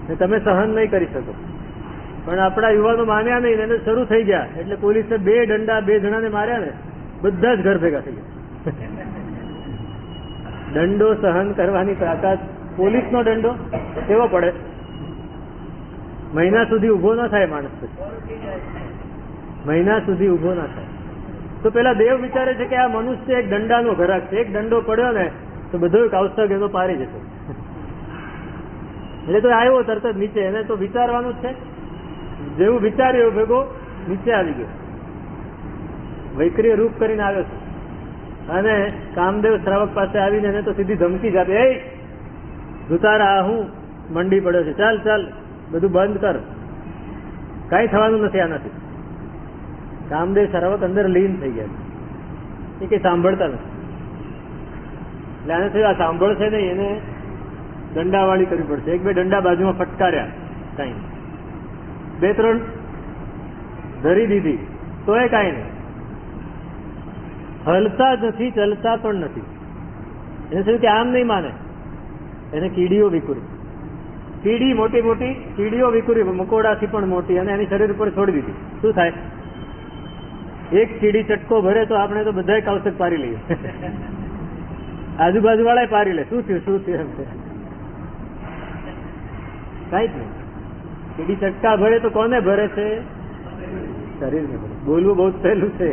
ને તમે સહન નહીં કરી શકો. પણ આપણા યુવાનો માન્યા નહીં, એને શરૂ થઈ ગયા એટલે પોલીસે 2 દંડા 2 જણાને માર્યા ને બધા જ ઘર ભેગા થઈ ગયા. દંડો સહન કરવાની તાકાત, પોલીસનો દંડો કેવો પડે, મહિના સુધી ઉભો ના થાય માણસ, મહિના સુધી ઉભો ના થાય. તો પેલા દેવ વિચારે છે કે આ મનુષ્ય એક દંડાનો ઘરાક છે, એક દંડો પડ્યો ને તો બધો કાવસગ એનો પારી જશે. એટલે તો આવ્યો તરત જ નીચે, એને તો વિચારવાનું જ છે, જેવું વિચાર્યું ભેગો નીચે આવી ગયો, વૈક્રિય રૂપ કરીને આવ્યો છે. અને કામદેવ શ્રાવક પાસે આવીને એને તો સીધી ધમકી જ આપી, એ ધુતારા, હું મંડી પડ્યો છે, ચાલ ચાલ બધું બંધ કર, કાંઈ થવાનું નથી આનાથી. કામદેવ શ્રાવક અંદર લીન થઈ ગયા, એ કઈ સાંભળતા નથી. એટલે આને થયું આ સાંભળશે નહીં, એને દંડાવાળી કરવી પડશે. 1-2 દંડા બાજુમાં ફટકાર્યા, કાંઈ 2-3 ધરી દીધી તોય કાંઈ નહીં. હલતા જ નથી, ચલતા પણ નથી. એને થયું કે આમ નહીં માને, એને કીડીઓ વિકુરી, કીડી મોટી મોટી કીડીઓ વિકુરી, મકોડાથી પણ મોટી, અને એની શરીર ઉપર છોડી દીધી. શું થાય? એક કીડી ચટકો ભરે તો આપણે તો બધા કાવસક પારી લઈએ, આજુબાજુ વાળા પારી લે. શું થયું શું થયું એમ છે, કઈ જ નહીં. કીડી ચટકા ભરે તો કોને ભરે છે? શરીરને ભરે. બોલવું બહુ સહેલું છે,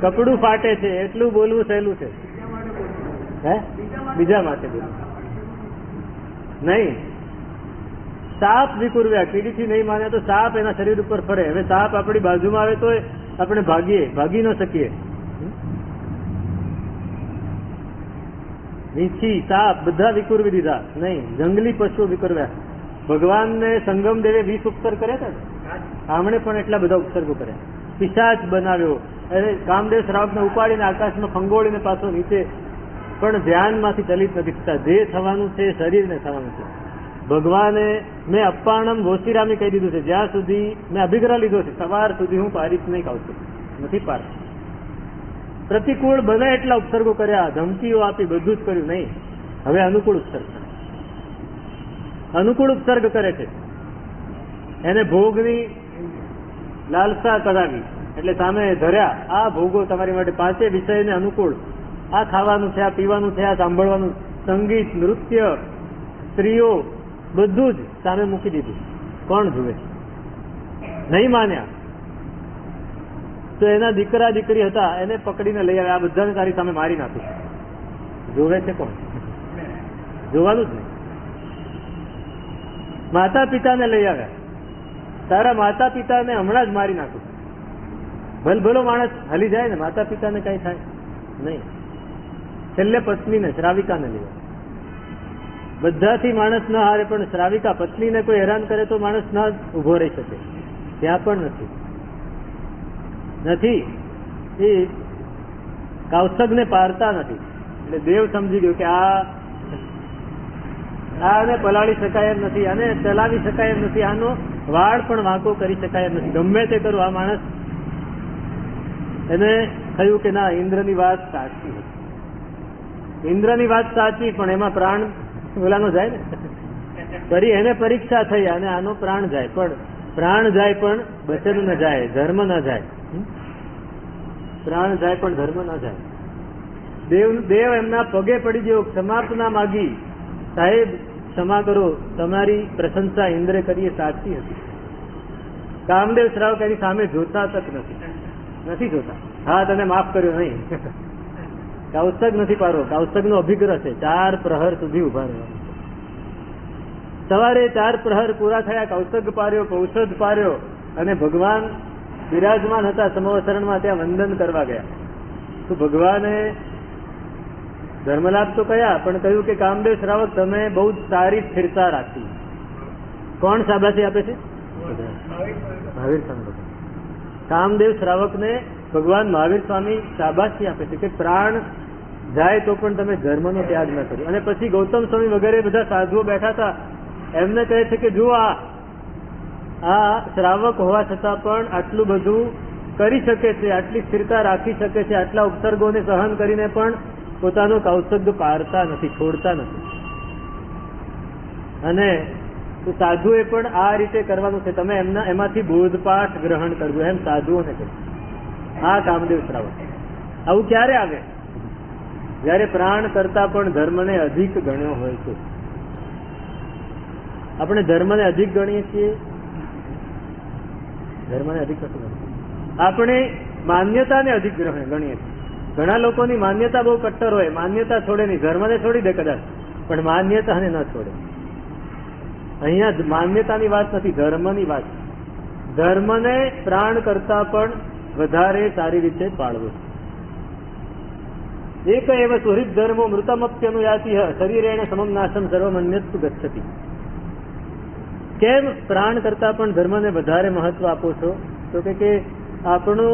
કપડું ફાટે છે એટલું બોલવું સહેલું છે. હે, બીજા માટે બોલવું નહીં. સાપ વિકુર્વ્યા, કીડીથી નહીં માને તો સાપ એના શરીર ઉપર ફરે. હવે સાપ આપણી બાજુમાં આવે તો આપણે ભાગી ન શકીએ. વીંછી, સાપ બધા વિકુરવી દીધા. નહીં, જંગલી પશુ વિકુર્વ્યા. ભગવાનને સંગમ દેવે 20 ઉપસર્ગ કર્યા હતા, આમણે પણ એટલા બધા ઉપસર્ગો કર્યા. પિશાચ બનાવ્યો, અરે કામદેવ શ્રાવકને ઉપાડીને આકાશમાં ફંગોળીને પાછો નીચે, પણ ધ્યાનમાંથી ચલિત નથી થતા. જે થવાનું છે શરીરને થવાનું છે. ભગવાને મેં અપ્પાણમ ગોસીરામી કહી દીધું છે, જ્યાં સુધી મેં અભિગ્રહ લીધો છે સવાર સુધી હું પારીશ નહીં ખાઉં છું, નથી પારતો. પ્રતિકૂળ બને એટલા ઉપસર્ગો કર્યા, ધમકીઓ આપી, બધું જ કર્યું. નહીં, હવે અનુકૂળ ઉપસર્ગ કરે, અનુકૂળ ઉપસર્ગ કરે છે. એને ભોગની લાલસા કરાવી એટલે સામે ધર્યા, આ ભોગો તમારી માટે 5 વિષયને અનુકૂળ, આ ખાવાનું છે, આ પીવાનું છે, આ સાંભળવાનું, સંગીત, નૃત્ય, સ્ત્રીઓ, બધું જ સામે મૂકી દીધું. કોણ જુએ? નહીં માન્યા તો એના દીકરા દીકરી હતા એને પકડીને લઈ આવ્યા, આ બધાને તારી સામે મારી નાખું. જોવે છે કોણ? જોવાનું જ નહીં. માતા પિતાને લઈ આવ્યા, તારા માતા પિતાને હમણાં જ મારી નાખું. ભલો માણસ હલી જાય ને, માતા પિતાને કઈ થાય નહીં. છેલ્લે પત્નીને, શ્રાવિકાને લઈ આવ્યા. બધાથી માણસ ન હારે, પણ શ્રાવિકા પત્નીને કોઈ હેરાન કરે તો માણસ ન ઉભો રહી શકે. ત્યાં પણ નથી. એ કાવસગને પારતા નથી. એટલે દેવ સમજી ગયો કે આને પલાળી શકાય એમ નથી, આને ચલાવી શકાય એમ નથી, આનો વાળ પણ વાંકો કરી શકાય એમ નથી, ગમે તે કરું આ માણસ. એને થયું કે ના, ઇન્દ્રની વાત સાચી. ઇન્દ્રની વાત સાચી, પણ એમાં પ્રાણ ઓલાનો જાય ને. ફરી એને પરીક્ષા થઈ અને આનો પ્રાણ જાય, પણ પ્રાણ જાય પણ બચન ન જાય, ધર્મ ન જાય. પ્રાણ જાય પણ ધર્મ ન જાય. દેવ એમના પગે પડી ગયો, ક્ષમાપના માગી, સાહેબ ક્ષમા કરો, તમારી પ્રશંસા ઇન્દ્રે કરીએ સાચી હતી. કામદેવ શ્રાવક એની સામે જોતા તક નથી જોતા. હા, તને માફ કર્યો નહીં. કૌસ્તક નથી પારવો, કૌસ્તકનો અભિગ્રહ છે. 4 પ્રહર સુધી ઉભા રહેવાનું. સવારે 4 પ્રહર પૂરા થયા, કૌસ્તક પાર્યો, કૌશદ પાર્યો અને ભગવાન બિરાજમાન હતા સમવસરણમાં, ત્યાં વંદન કરવા ગયા. તો ભગવાને ધર્મલાભ તો કયા, પણ કહ્યું કે કામદેવ શ્રાવક તમે બહુ સારી સ્થિરતા રાખી. કોણ શાબાશી આપે છે? મહાવીર સ્વામી. કામદેવ શ્રાવકને ભગવાન મહાવીર સ્વામી શાબાશી આપે છે કે પ્રાણ જાય તો પણ તમે ધર્મનો ત્યાગ ન કર્યો. અને પછી ગૌતમ સ્વામી વગેરે બધા સાધુઓ બેઠા હતા, એમને કહે છે કે જો આ શ્રાવક હોવા છતાં પણ આટલું બધું કરી શકે છે, આટલી સ્થિરતા રાખી શકે છે, આટલા ઉપસર્ગોને સહન કરીને પણ પોતાનો કૌશદ પારતા નથી, છોડતા નથી. અને સાધુએ પણ આ રીતે કરવાનું છે, તમે એમાંથી બોધપાઠ ગ્રહણ કરવું, એમ સાધુઓને કહે. આ કામદેવ શ્રાવક. આવું ક્યારે આવે? જયારે પ્રાણ કરતા પણ ધર્મને અધિક ગણ્યો હોય છે. આપણે ધર્મને અધિક ગણીએ છીએ? ધર્મને અધિક નથી ગણતા. આપણે માન્યતાને અધિક ગણીએ છીએ. ઘણા લોકોની માન્યતા બહુ કટ્ટર હોય, માન્યતા છોડે નહીં, ધર્મને છોડી દે કદાચ, પણ માન્યતાને ન છોડે. અહીંયા માન્યતાની વાત નથી, ધર્મની વાત. ધર્મને પ્રાણ કરતા પણ વધારે સારી રીતે પાળવો. એક એવ સુહૃદ ધર્મો મૃતમપ્યનુયાતિ શરીરેણ સમમ નાશમ સર્વમન્યસ્તુ ગચ્છતિ. કેમ પ્રાણ કરતા પણ ધર્મને વધારે મહત્વ આપો છો? તો કે આપણો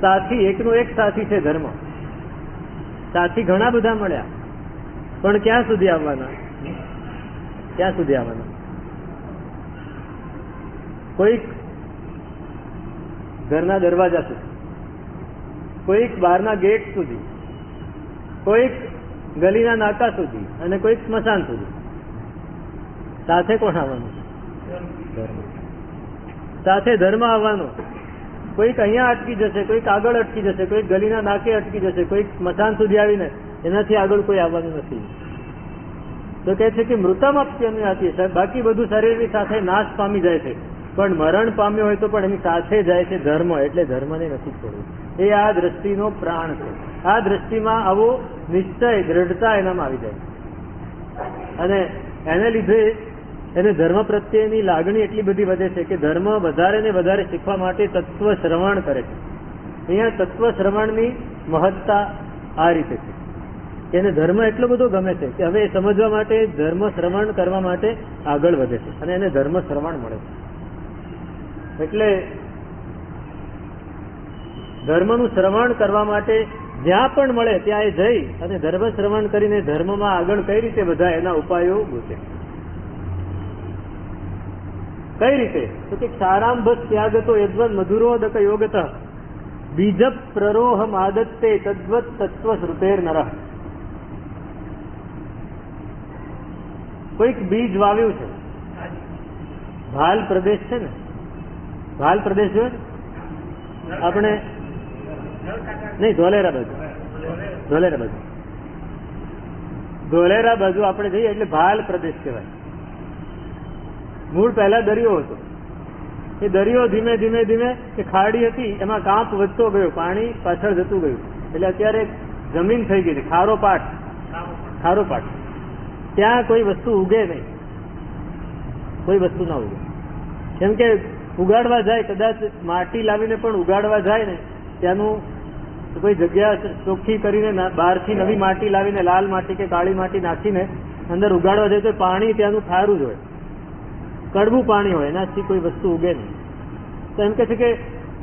સાથી, એકનો એક સાથી છે ધર્મ. સાથી ઘણા બધા મળ્યા, પણ ક્યાં સુધી આવવાના? ક્યાં સુધી આવવાના? કોઈક ઘરના દરવાજા સુધી, કોઈક બહારના ગેટ સુધી, કોઈક ગલીના નાકા સુધી અને કોઈક સ્મશાન સુધી. સાથે કોણ આવવાનું? ધર્મ. સાથે ધર્મ આવવાનો. કોઈક અહીંયા અટકી જશે, કોઈક આગળ અટકી જશે, કોઈક ગલીના નાકે અટકી જશે, કોઈક સ્મશાન સુધી આવીને એનાથી આગળ કોઈ આવવાનું નથી. તો કહે છે કે મૃતમ અપ્યનુયાતિ, બાકી બધું શરીરની સાથે નાશ પામી જાય છે, પણ મરણ પામ્યો હોય તો પણ એની સાથે જાય છે ધર્મ. એટલે ધર્મને નથી છોડવું. એ આ દ્રષ્ટિનો પ્રાણ છે. આ દ્રષ્ટિમાં આવો નિશ્ચય, દ્રઢતા એનામાં આવી જાય અને એને લીધે એને ધર્મ પ્રત્યેની લાગણી એટલી બધી વધે છે કે ધર્મ વધારે ને વધારે શીખવા માટે તત્વ શ્રવણ કરે છે. અહીંયા તત્વ શ્રવણની મહત્તા આ રીતે છે કે એને ધર્મ એટલો બધો ગમે છે કે હવે એ સમજવા માટે ધર્મ શ્રવણ કરવા માટે આગળ વધે છે અને એને ધર્મ શ્રવણ મળે છે. એટલે ધર્મનું શ્રવણ કરવા માટે જ્યાં પણ મળે ત્યાં એ જઈ અને ધર્મ શ્રવણ કરીને ધર્મમાં આગળ કઈ રીતે બધા એના ઉપાયો ગોતે. કઈ રીતે? તો કે સારાંભ ત્યાગતો યદ્વન મધુરોદક યોગત બીજ પ્રરોહમ આદત્તે તદ્વત તત્વ શ્રુતેર નરઃ. કોઈક બીજ વાવ્યું છે, ભાલ પ્રદેશ છે ને, ભાલ પ્રદેશ જોયો આપણે? નહીં, ધોલેરા બાજુ, ધોલેરા બાજુ, ધોલેરા બાજુ આપણે જઈએ એટલે ભાલ પ્રદેશ કહેવાય. મૂળ પહેલા દરિયો હતો, એ દરિયો ધીમે ધીમે ધીમે એ ખાડી હતી, એમાં કાંપ વધતો ગયો, પાણી પાછળ જતું ગયું, એટલે અત્યારે જમીન થઈ ગઈ છે, ખારો પાટ. ખારો પાટ. ત્યાં કોઈ વસ્તુ ઉગે નહીં, કોઈ વસ્તુ ના ઉગે. કેમ કે ઉગાડવા જાય, કદાચ માટી લાવીને પણ ઉગાડવા જાય ને, ત્યાંનું કોઈ જગ્યા ચોખ્ખી કરીને બહારથી નવી માટી લાવીને લાલ માટી કે કાળી માટી નાખીને અંદર ઉગાડવા જાય તો પાણી ત્યાંનું ખારું જ હોય, કડવું પાણી હોય, એનાથી કોઈ વસ્તુ ઉગે નહીં. તો એમ કે છે કે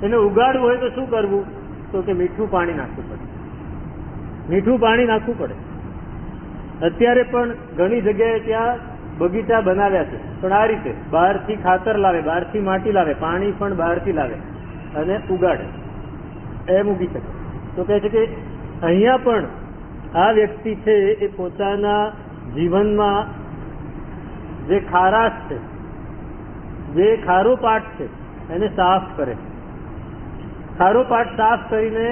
એને ઉગાડવું હોય તો શું કરવું? તો કે મીઠું પાણી નાખવું પડે. મીઠું પાણી નાખવું પડે. અત્યારે પણ ઘણી જગ્યાએ ત્યાં બગીચા બનાવ્યા છે, પણ આ રીતે બહારથી ખાતર લાવે, બહારથી માટી લાવે, પાણી પણ બહારથી લાવે અને ઉગાડે, એમ ઉગી શકે. તો કહે છે કે અહીંયા પણ આ વ્યક્તિ છે એ પોતાના જીવનમાં જે ખારાશ છે, જે ખારો પાટ છે એને સાફ કરે. ખારો પાટ સાફ કરીને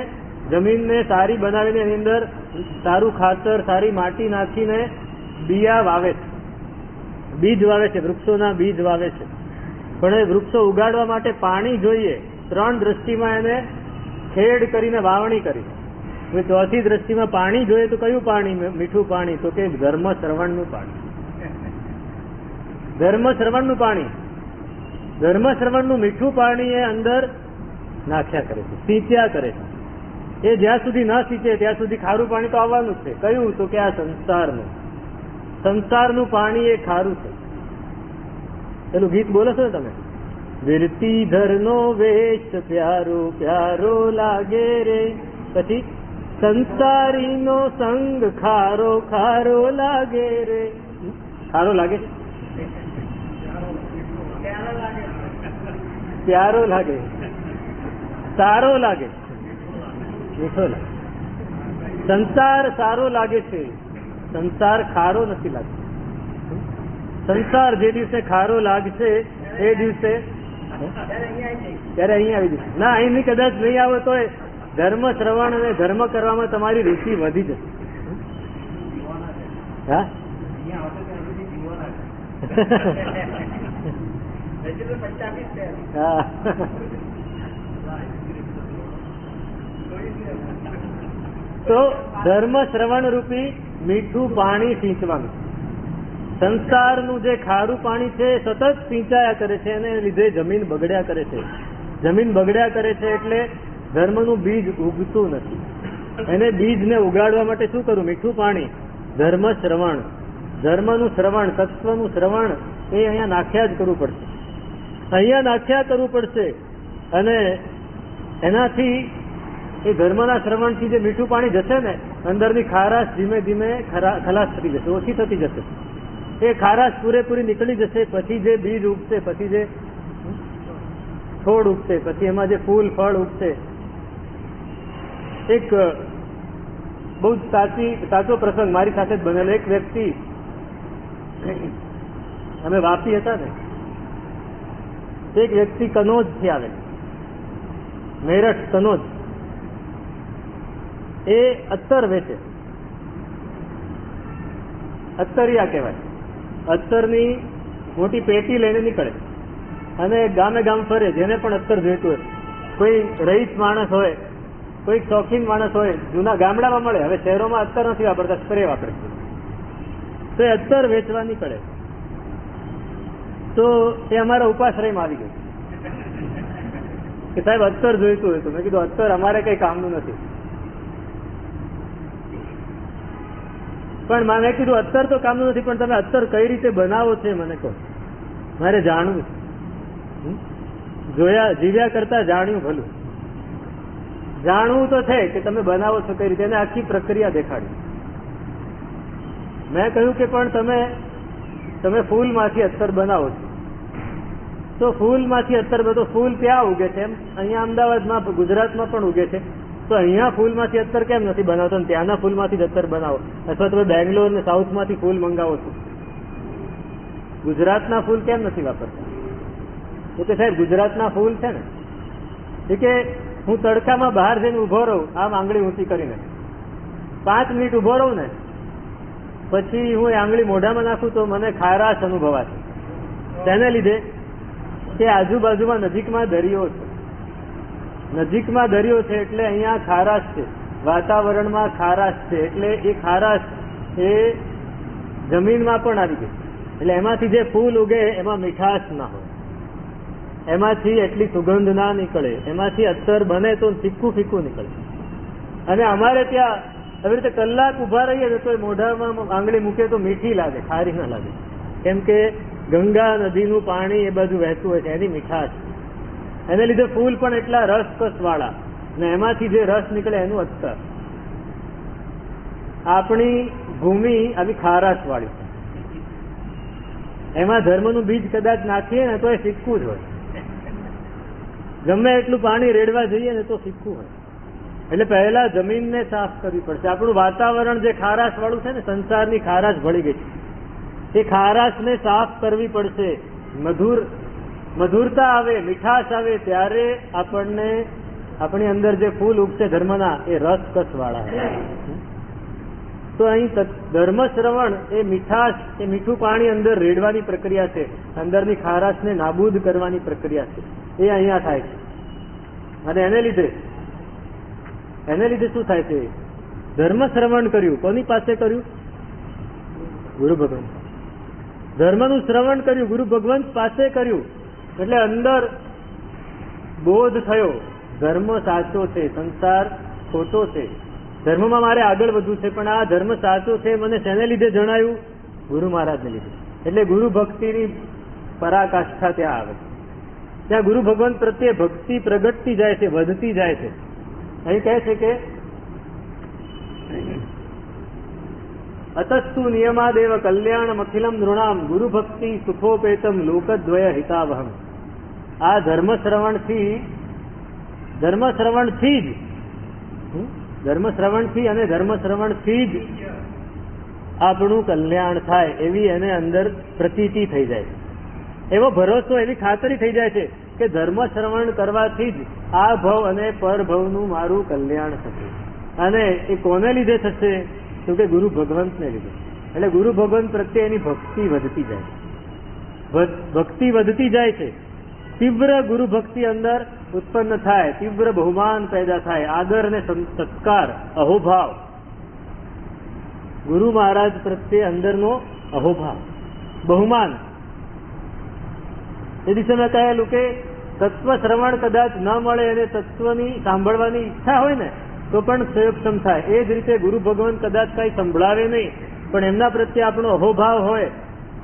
જમીનને સારી બનાવીને એની અંદર સારું ખાતર, સારી માટી નાખીને બિયા વાવે છે, બીજ વાવે છે, વૃક્ષોના બીજ વાવે છે. પણ એ વૃક્ષો ઉગાડવા માટે પાણી જોઈએ. 3 દ્રષ્ટિમાં એને ખેડ કરીને વાવણી કરી. હવે ચોથી દ્રષ્ટિમાં પાણી જોઈએ તો કયું પાણી? મીઠું પાણી. તો કે ધર્મ શ્રવણનું પાણી. ધર્મ શ્રવણનું પાણી, ધર્મ શ્રવણનું મીઠું પાણી એ અંદર નાખ્યા કરે છે, સિંચ્યા કરે છે. એ જ્યાં સુધી ન સિંચે ત્યાં સુધી ખારું પાણી તો આવવાનું જ છે. કયું? તો કે આ સંસારનું. સંસારનું પાણી એ ખારું છે. પેલું ગીત બોલો છો ને તમે, વિરતી ધરનો વેશ પ્યારો પ્યારો લાગે રે, પછી સંસારીનો સંગ ખારો ખારો લાગે રે. ખારો લાગે, પ્યારો લાગે, સારો લાગે, મીઠો લાગે. સંસાર સારો લાગે છે, સંસાર ખારો નથી લાગતો. સંસાર જે દિવસે ખારો લાગશે એ દિવસે ત્યારે અહીંયા આવી જશે. ના, અહીંની કદાચ નહીં આવે તો ધર્મ શ્રવણ અને ધર્મ કરવામાં તમારી રુચિ વધી જશે. હા, તો ધર્મ શ્રવણ રૂપી મીઠું પાણી સિંચવાનું. સંસારનું જે ખારું પાણી છે એ સતત સિંચાયા કરે છે, એને લીધે જમીન બગડ્યા કરે છે. જમીન બગડ્યા કરે છે એટલે ધર્મનું બીજ ઉગતું નથી. એને બીજને ઉગાડવા માટે શું કરવું? મીઠું પાણી, ધર્મ શ્રવણ. ધર્મનું શ્રવણ, તત્વનું શ્રવણ એ અહીંયા નાખ્યા જ કરવું પડશે. અહીંયા નાખ્યા કરવું પડશે. અને એનાથી એ ધર્મના શ્રવણથી જે મીઠું પાણી જશે ને, અંદરની ખારાશ ધીમે ધીમે ખલાસ થતી જશે, ઓછી થતી જશે. એ ખારાશ પૂરેપૂરી નીકળી જશે. પછી જે બીજ ઉગશે, પછી જે છોડ ઉગશે, પછી એમાં જે ફૂલ ફળ ઉગશે. એક બહુ સાચો પ્રસંગ મારી સાથે જ બનેલો. એક વ્યક્તિ, અમે વાપી હતા ને, એક વ્યક્તિ કનોજ થી આવે, મેરઠ કનોજ. એ અત્તર વેચે, અત્તરિયા કહેવાય. અત્તરની મોટી પેટી લઈને નીકળે અને ગામે ગામ ફરે. જેને પણ અત્તર જોઈતું હોય, કોઈ રઈસ માણસ હોય, કોઈ શોખીન માણસ હોય, જૂના ગામડામાં મળે. હવે શહેરોમાં અત્તર નથી વાપરતા, સ્પ્રે વાપરે. તો એ અત્તર વેચવા નીકળે. તો એ અમારા ઉપાશ્રયમાં આવી ગયું કે સાહેબ અત્તર જોઈતું હોય. તો મેં કીધું અત્તર અમારે કઈ કામનું નથી. પણ મેં કીધું અત્તર તો કામનું નથી, પણ તમે અત્તર કઈ રીતે બનાવો છે મને કહો, મારે જાણવું છે. જોયા જીવ્યા કરતા જાણ્યું ભલું. જાણવું તો છે કે તમે બનાવો છો કઈ રીતે, એને આખી પ્રક્રિયા દેખાડી. મેં કહ્યું કે પણ તમે ફૂલમાંથી અત્તર બનાવો છો, તો ફૂલમાંથી અત્તર બધો ફૂલ ત્યાં ઉગે છે, એમ અહીંયા અમદાવાદમાં ગુજરાતમાં પણ ઉગે છે. તો અહીંયા ફૂલમાંથી અત્તર કેમ નથી બનાવતો? ત્યાંના ફૂલમાંથી જ અત્તર બનાવો. અથવા તમે બેંગ્લોર ને સાઉથમાંથી ફૂલ મંગાવો છો, ગુજરાતના ફૂલ કેમ નથી વાપરતા? તો કે સાહેબ ગુજરાતના ફૂલ છે ને, એ કે હું તડકામાં બહાર જઈને ઉભો રહું, આમ આંગળી ઊંચી કરીને 5 મિનિટ ઉભો રહું ને, પછી હું એ આંગળી મોઢામાં નાખું તો મને ખારાશ અનુભવાશે. તેને લીધે કે આજુબાજુમાં નજીકમાં દરિયો છે, નજીકમાં દરિયો છે એટલે અહીંયા ખારાશ છે, વાતાવરણમાં ખારાશ છે. એટલે એ ખારાશ એ જમીનમાં પણ આવી ગઈ. એટલે એમાંથી જે ફૂલ ઉગે એમાં મીઠાશ ના હોય, એમાંથી એટલી સુગંધ ના નીકળે, એમાંથી અત્તર બને તો ફીક્કું ફીક્કું નીકળે. અને અમારે ત્યાં આવી રીતે કલાક ઉભા રહીએ તો મોઢામાં આંગળી મૂકે તો મીઠી લાગે, ખારી ના લાગે. કેમ કે ગંગા નદીનું પાણી એ બાજુ વહેતું હોય છે, એની મીઠાશ. એને લીધે ફૂલ પણ એટલા રસકસ વાળા, ને એમાંથી જે રસ નીકળે એનું અત્તર. આપણી ભૂમિ આવી ખારાશ વાળી, એમાં ધર્મનું બીજ કદાચ નાખીએ ને તો એ ફીક્કું જ હોય. ગમે એટલું પાણી રેડવા જઈએ ને તો ફીક્કું હોય. એટલે પહેલા જમીનને સાફ કરવી પડશે. આપણું વાતાવરણ જે ખારાશ વાળું છે ને, સંસારની ખારાશ ભળી ગઈ છે, એ ખારાશને સાફ કરવી પડશે. મધુરતા આવે, મીઠાશ આવે ત્યારે આપણને આપણી અંદર જે ફૂલ ઉગશે ધર્મના એ રસકસ વાળા. તો અહીં ધર્મ શ્રવણ એ મીઠાશ, એ મીઠું પાણી અંદર રેડવાની પ્રક્રિયા છે, અંદરની ખારાશને નાબૂદ કરવાની પ્રક્રિયા છે, એ અહીંયા થાય છે. અને એને લીધે એને લીધે શું થાય છે? ધર્મ શ્રવણ કર્યું. કોની પાસે કર્યું? ગુરુ ભગવાન. ધર્મનું શ્રવણ કર્યું, ગુરુ ભગવાન પાસે કર્યું. એટલે અંદર બોધ થયો, ધર્મ સાચો છે, સંસાર ખોટો છે, ધર્મમાં મારે આગળ વધવું છે. પણ આ ધર્મ સાચો છે મને શેને લીધે જણાયું? ગુરુ મહારાજને લીધે. એટલે ગુરુ ભક્તિની પરાકાષ્ઠા ત્યાં આવે છે. ત્યાં ગુરુ ભગવાન પ્રત્યે ભક્તિ પ્રગટતી જાય છે, વધતી જાય છે. અહીં કહે છે કે અતસ્તુ નિયમાદેવ કલ્યાણમ અખિલમ નૃણામ ગુરુ ભક્તિ સુખોપેતમ લોકદ્વય હિતાવહમ. આ ધર્મ શ્રવણથી અને ધર્મ શ્રવણથી જ આપણું કલ્યાણ થાય એવી એને અંદર પ્રતીતિ થઈ જાય, એવો ભરોસો, એવી ખાતરી થઈ જાય છે કે ધર્મ શ્રવણ કરવાથી જ આ ભવ અને પરભવનું મારું કલ્યાણ થશે. અને એ કોને લીધે થશે? તો કે ગુરુ ભગવંતને લીધે. એટલે ગુરુ ભગવંત પ્રત્યે એની ભક્તિ વધતી જાય, ભક્તિ વધતી જાય છે. તીવ્ર ગુરુ ભક્તિ અંદર ઉત્પન્ન થાય, તીવ્ર બહુમાન પેદા થાય, આદર અને સત્કાર, અહોભાવ. ગુરુ મહારાજ પ્રત્યે અંદરનો અહોભાવ, બહુમાન. એ દિવસે મેં કહેલું કે તત્વ શ્રવણ કદાચ ન મળે અને તત્વની સાંભળવાની ઈચ્છા હોય ને તો પણ સંયોગક્ષમ થાય. એ જ રીતે ગુરુ ભગવાન કદાચ કઈ સંભળાવે નહીં, પણ એમના પ્રત્યે આપણો અહોભાવ હોય,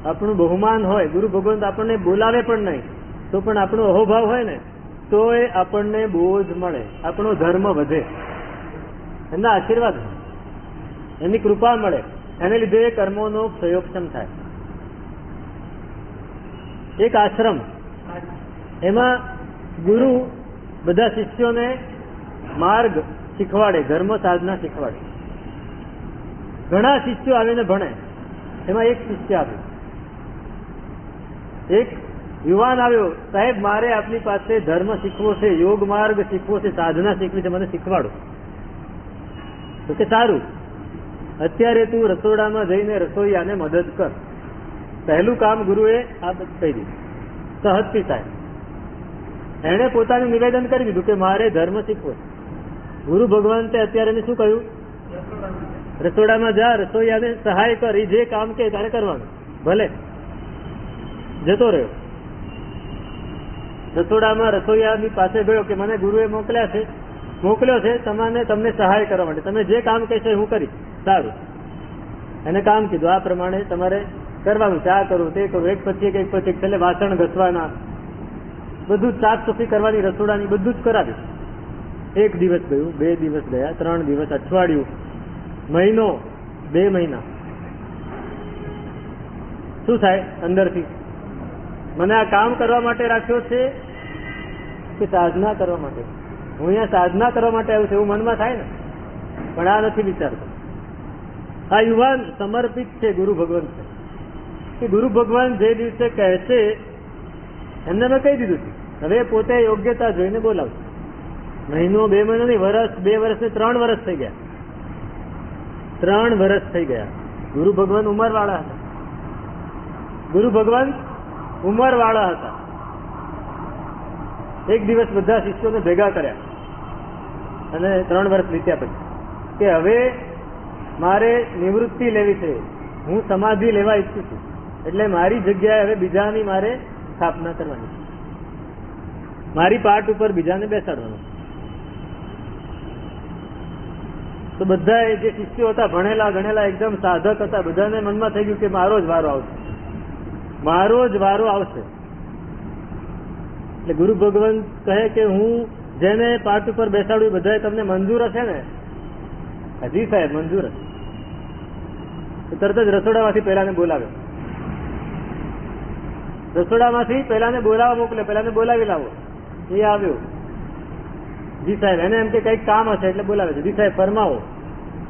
આપણું બહુમાન હોય, ગુરુ ભગવાન આપણને બોલાવે પણ નહીં તો પણ આપણો અહોભાવ હોય ને તો એ આપણને બોધ મળે, આપણો ધર્મ વધે, એમના આશીર્વાદ, એમની કૃપા મળે. એને લીધે કર્મોનો સંયોગક્ષમ થાય. એક આશ્રમ, એમાં ગુરુ બધા શિષ્યોને માર્ગ શીખવાડે, ધર્મ સાધના શીખવાડે. ઘણા શિષ્યો આવીને ભણે. એમાં એક શિષ્ય આવ્યો, એક યુવાન આવ્યો, સાહેબ મારે આપની પાસે ધર્મ શીખવો છે, યોગ માર્ગ શીખવો છે, સાધના શીખવી છે, મને શીખવાડો. તો કે સારું, અત્યારે તું રસોડામાં જઈને રસોઈયાને મદદ કર. પહેલું કામ ગુરુએ આ કહી દીધું, સહજથી સાહેબ. એણે પોતાનું નિવેદન કરી દીધું કે મારે ધર્મ શીખવો. ગુરુ ભગવાન અત્યારે શું કહ્યું? રસોડામાં જા, રસોઈયાને સહાય કર, એ જે કામ કે તારે કરવાનું. ભલે જતો રહ્યો. રસોડામાં રસોઈયાની પાસે ગયો કે મને ગુરુએ મોકલ્યો છે તમને સહાય કરવા માટે, તમે જે કામ કહેશો હું કરીશ. સારું, એને કામ કીધું, આ પ્રમાણે તમારે કરવાનું છે, આ કરવું, તે કરવું, એક પછી એક છેલ્લે વાસણ ઘસવાના, બધું જ સાફ સફાઈ કરવાની, રસોડાની બધું જ કરાવ્યું. 1 દિવસ ગયું, 2 દિવસ ગયા, 3 દિવસ, અઠવાડિયું, મહિનો, 2 મહિના. શું થાય અંદરથી? મને આ કામ કરવા માટે રાખ્યો છે કે સાધના કરવા માટે? હું અહીંયા સાધના કરવા માટે આવ્યું છે એવું મનમાં થાય ને, પણ આ નથી વિચારતો. આ યુવાન સમર્પિત છે ગુરુ ભગવાન છે, કે ગુરુ ભગવાન જે દિવસે કહેશે એમને મેં કહી દીધું છે. હવે પોતે યોગ્યતા જોઈને બોલાવશે. મહિનો, 2 મહિનો નહીં, વર્ષ, 2 વર્ષ ને 3 વર્ષ થઈ ગયા. 3 વર્ષ થઈ ગયા. ગુરુ ભગવાન ઉંમરવાળા હતા. એક દિવસ બધા શિષ્યોને ભેગા કર્યા અને 3 વર્ષ વીત્યા પછી કે હવે મારે નિવૃત્તિ લેવી છે, હું સમાધિ લેવા ઈચ્છું છું, એટલે મારી જગ્યાએ હવે બીજાની મારે સ્થાપના કરવાની, મારી પાટ ઉપર બીજાને બેસાડવાનું. તો બધા જે શિષ્યો હતા, ભણેલા ગણેલા, એકદમ સાધક હતા, બધાને મનમાં થઈ ગયું કે મારો જ વારો આવશે. એટલે ગુરુ ભગવાન કહે કે હું જેને પાટ ઉપર બેસાડું બધા તમને મંજૂર હશે ને? હજી સાહેબ મંજૂર હશે. તરત જ રસોડામાંથી પેલાને બોલાવ્યો. રસોડામાંથી પેલાને બોલાવવા મોકલ્યો, પેલાને બોલાવી લાવો. એ આવ્યો. જી સાહેબ, એને એમ કે કઈક કામ હશે એટલે બોલાવે છે. જી સાહેબ ફરમાવો.